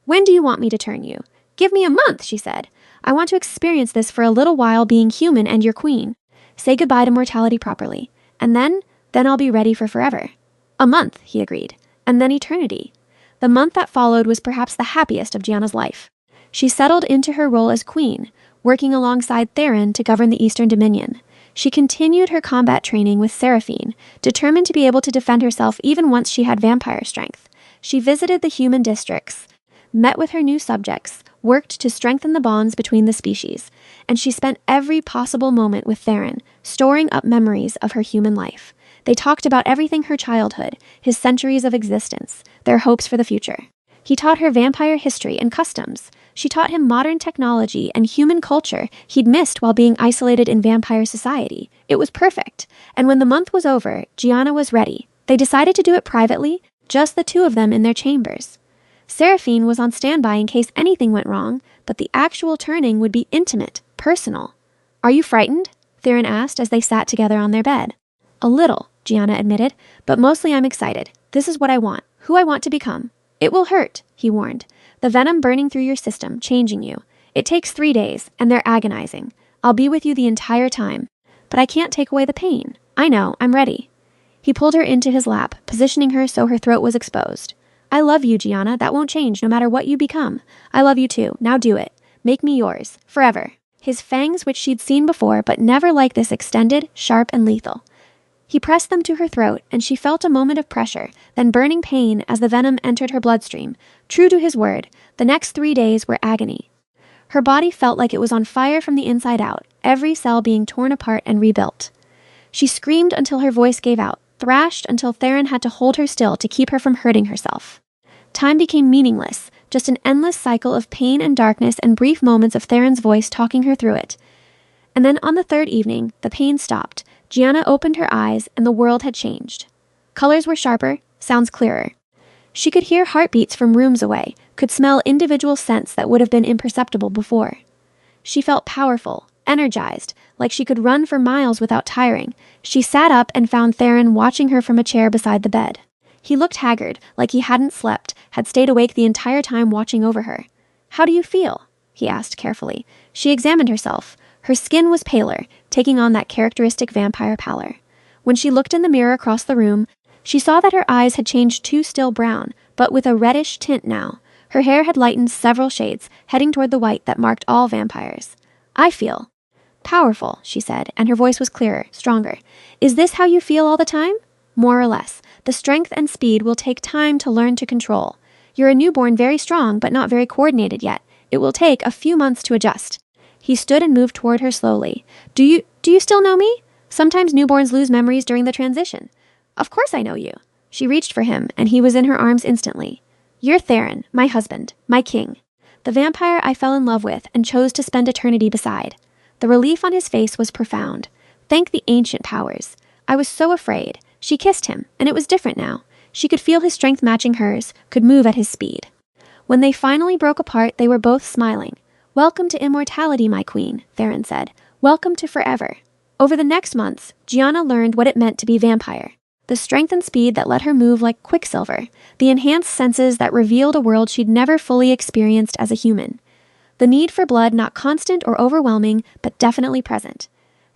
Speaker 1: "When do you want me to turn you?" "Give me a month," she said. "I want to experience this for a little while being human and your queen. Say goodbye to mortality properly. And then I'll be ready for forever." "A month," he agreed. "And then eternity." The month that followed was perhaps the happiest of Gianna's life. She settled into her role as queen, working alongside Theron to govern the Eastern Dominion. She continued her combat training with Seraphine, determined to be able to defend herself even once she had vampire strength. She visited the human districts, met with her new subjects, worked to strengthen the bonds between the species, and she spent every possible moment with Theron, storing up memories of her human life. They talked about everything: her childhood, his centuries of existence, their hopes for the future. He taught her vampire history and customs. She taught him modern technology and human culture he'd missed while being isolated in vampire society. It was perfect. And when the month was over, Gianna was ready. They decided to do it privately, just the two of them in their chambers. Seraphine was on standby in case anything went wrong, but the actual turning would be intimate, personal. "Are you frightened?" Theron asked as they sat together on their bed. "A little," Gianna admitted, "but mostly I'm excited. This is what I want, who I want to become." "It will hurt," he warned. "The venom burning through your system, changing you. It takes 3 days, and they're agonizing. I'll be with you the entire time. But I can't take away the pain. I know, I'm ready." He pulled her into his lap, positioning her so her throat was exposed. "I love you, Gianna. That won't change no matter what you become. I love you too. Now do it. Make me yours. Forever." His fangs, which she'd seen before, but never like this, extended, sharp and lethal. He pressed them to her throat, and she felt a moment of pressure, then burning pain as the venom entered her bloodstream. True to his word, the next 3 days were agony. Her body felt like it was on fire from the inside out, every cell being torn apart and rebuilt. She screamed until her voice gave out, thrashed until Theron had to hold her still to keep her from hurting herself. Time became meaningless, just an endless cycle of pain and darkness and brief moments of Theron's voice talking her through it. And then on the third evening, the pain stopped. Gianna opened her eyes, and the world had changed. Colors were sharper, sounds clearer. She could hear heartbeats from rooms away, could smell individual scents that would have been imperceptible before. She felt powerful, energized, like she could run for miles without tiring. She sat up and found Theron watching her from a chair beside the bed. He looked haggard, like he hadn't slept, had stayed awake the entire time watching over her. "How do you feel?" he asked carefully. She examined herself. Her skin was paler, taking on that characteristic vampire pallor. When she looked in the mirror across the room, she saw that her eyes had changed to still brown, but with a reddish tint now. Her hair had lightened several shades, heading toward the white that marked all vampires. "I feel powerful," she said, and her voice was clearer, stronger. "Is this how you feel all the time?" "More or less. The strength and speed will take time to learn to control. You're a newborn, very strong, but not very coordinated yet. It will take a few months to adjust." He stood and moved toward her slowly. Do you still know me? Sometimes newborns lose memories during the transition." "Of course I know you." She reached for him, and he was in her arms instantly. "You're Theron, my husband, my king. The vampire I fell in love with and chose to spend eternity beside." The relief on his face was profound. Thank the ancient powers. I was so afraid. She kissed him, and it was different now. She could feel his strength matching hers, could move at his speed. When they finally broke apart, they were both smiling. "Welcome to immortality, my queen," Theron said. "Welcome to forever." Over the next months, Gianna learned what it meant to be vampire. The strength and speed that let her move like quicksilver. The enhanced senses that revealed a world she'd never fully experienced as a human. The need for blood not constant or overwhelming, but definitely present.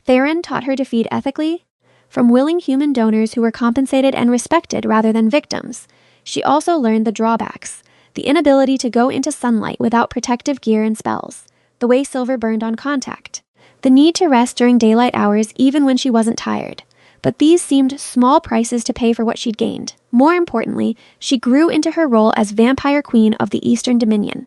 Speaker 1: Theron taught her to feed ethically, from willing human donors who were compensated and respected rather than victims. She also learned the drawbacks. The inability to go into sunlight without protective gear and spells. The way silver burned on contact. The need to rest during daylight hours even when she wasn't tired. but these seemed small prices to pay for what she'd gained. More importantly, she grew into her role as vampire queen of the Eastern Dominion.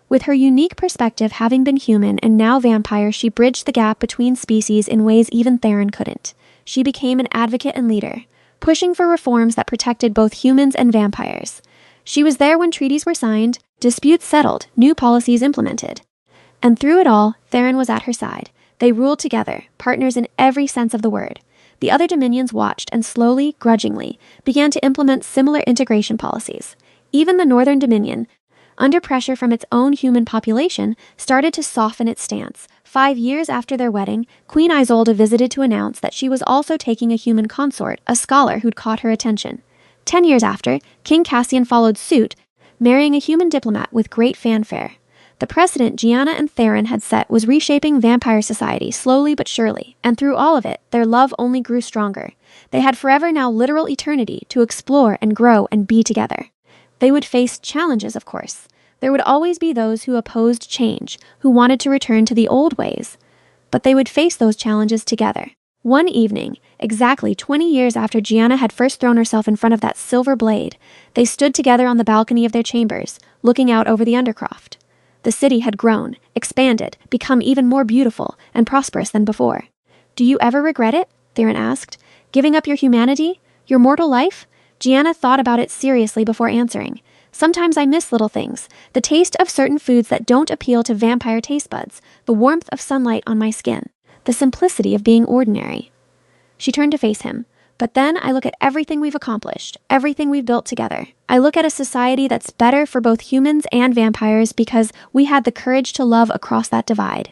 Speaker 1: With her unique perspective having been human and now vampire, she bridged the gap between species in ways even Theron couldn't. She became an advocate and leader, pushing for reforms that protected both humans and vampires. She was there when treaties were signed, disputes settled, new policies implemented. And through it all, Theron was at her side. They ruled together, partners in every sense of the word. The other dominions watched and slowly, grudgingly, began to implement similar integration policies. Even the Northern Dominion, under pressure from its own human population, started to soften its stance. 5 years after their wedding, Queen Isolde visited to announce that she was also taking a human consort, a scholar who'd caught her attention. 10 years after, King Cassian followed suit, marrying a human diplomat with great fanfare. The precedent Gianna and Theron had set was reshaping vampire society slowly but surely, and through all of it, their love only grew stronger. They had forever, now literal eternity, to explore and grow and be together. They would face challenges, of course. There would always be those who opposed change, who wanted to return to the old ways. But they would face those challenges together. One evening, exactly 20 years after Gianna had first thrown herself in front of that silver blade, they stood together on the balcony of their chambers, looking out over the Undercroft. The city had grown, expanded, become even more beautiful and prosperous than before. "Do you ever regret it?" Theron asked. "Giving up your humanity? Your mortal life?" Gianna thought about it seriously before answering. "Sometimes I miss little things, the taste of certain foods that don't appeal to vampire taste buds, the warmth of sunlight on my skin, the simplicity of being ordinary." She turned to face him. "But then I look at everything we've accomplished, everything we've built together. I look at a society that's better for both humans and vampires because we had the courage to love across that divide.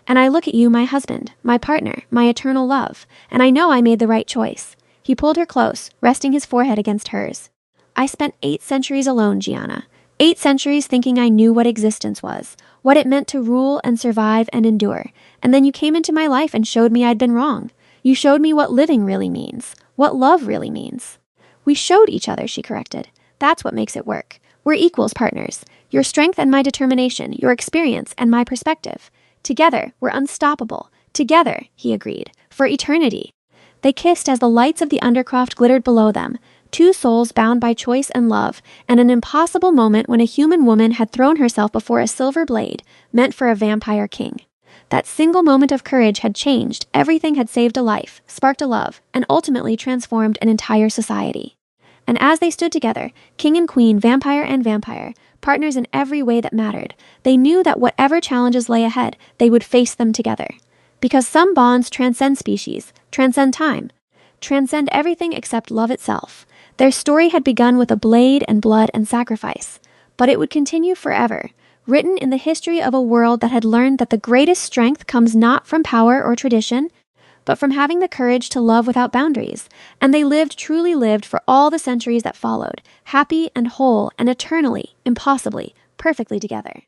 Speaker 1: And I look at you, my husband, my partner, my eternal love, and I know I made the right choice." He pulled her close, resting his forehead against hers. "I spent 8 centuries alone, Gianna. 8 centuries thinking I knew what existence was, what it meant to rule and survive and endure. And then you came into my life and showed me I'd been wrong. You showed me what living really means, what love really means." "We showed each other," she corrected. "That's what makes it work. We're equals, partners. Your strength and my determination, your experience and my perspective. Together, we're unstoppable. Together," he agreed, "for eternity." They kissed as the lights of the Undercroft glittered below them, 2 souls bound by choice and love, and an impossible moment when a human woman had thrown herself before a silver blade meant for a vampire king. That single moment of courage had changed everything, had saved a life, sparked a love, and ultimately transformed an entire society. And as they stood together, king and queen, vampire and vampire, partners in every way that mattered, they knew that whatever challenges lay ahead, they would face them together. Because some bonds transcend species, transcend time, transcend everything except love itself. Their story had begun with a blade and blood and sacrifice, but it would continue forever, written in the history of a world that had learned that the greatest strength comes not from power or tradition, but from having the courage to love without boundaries. And they lived, truly lived, for all the centuries that followed, happy and whole and eternally, impossibly, perfectly together.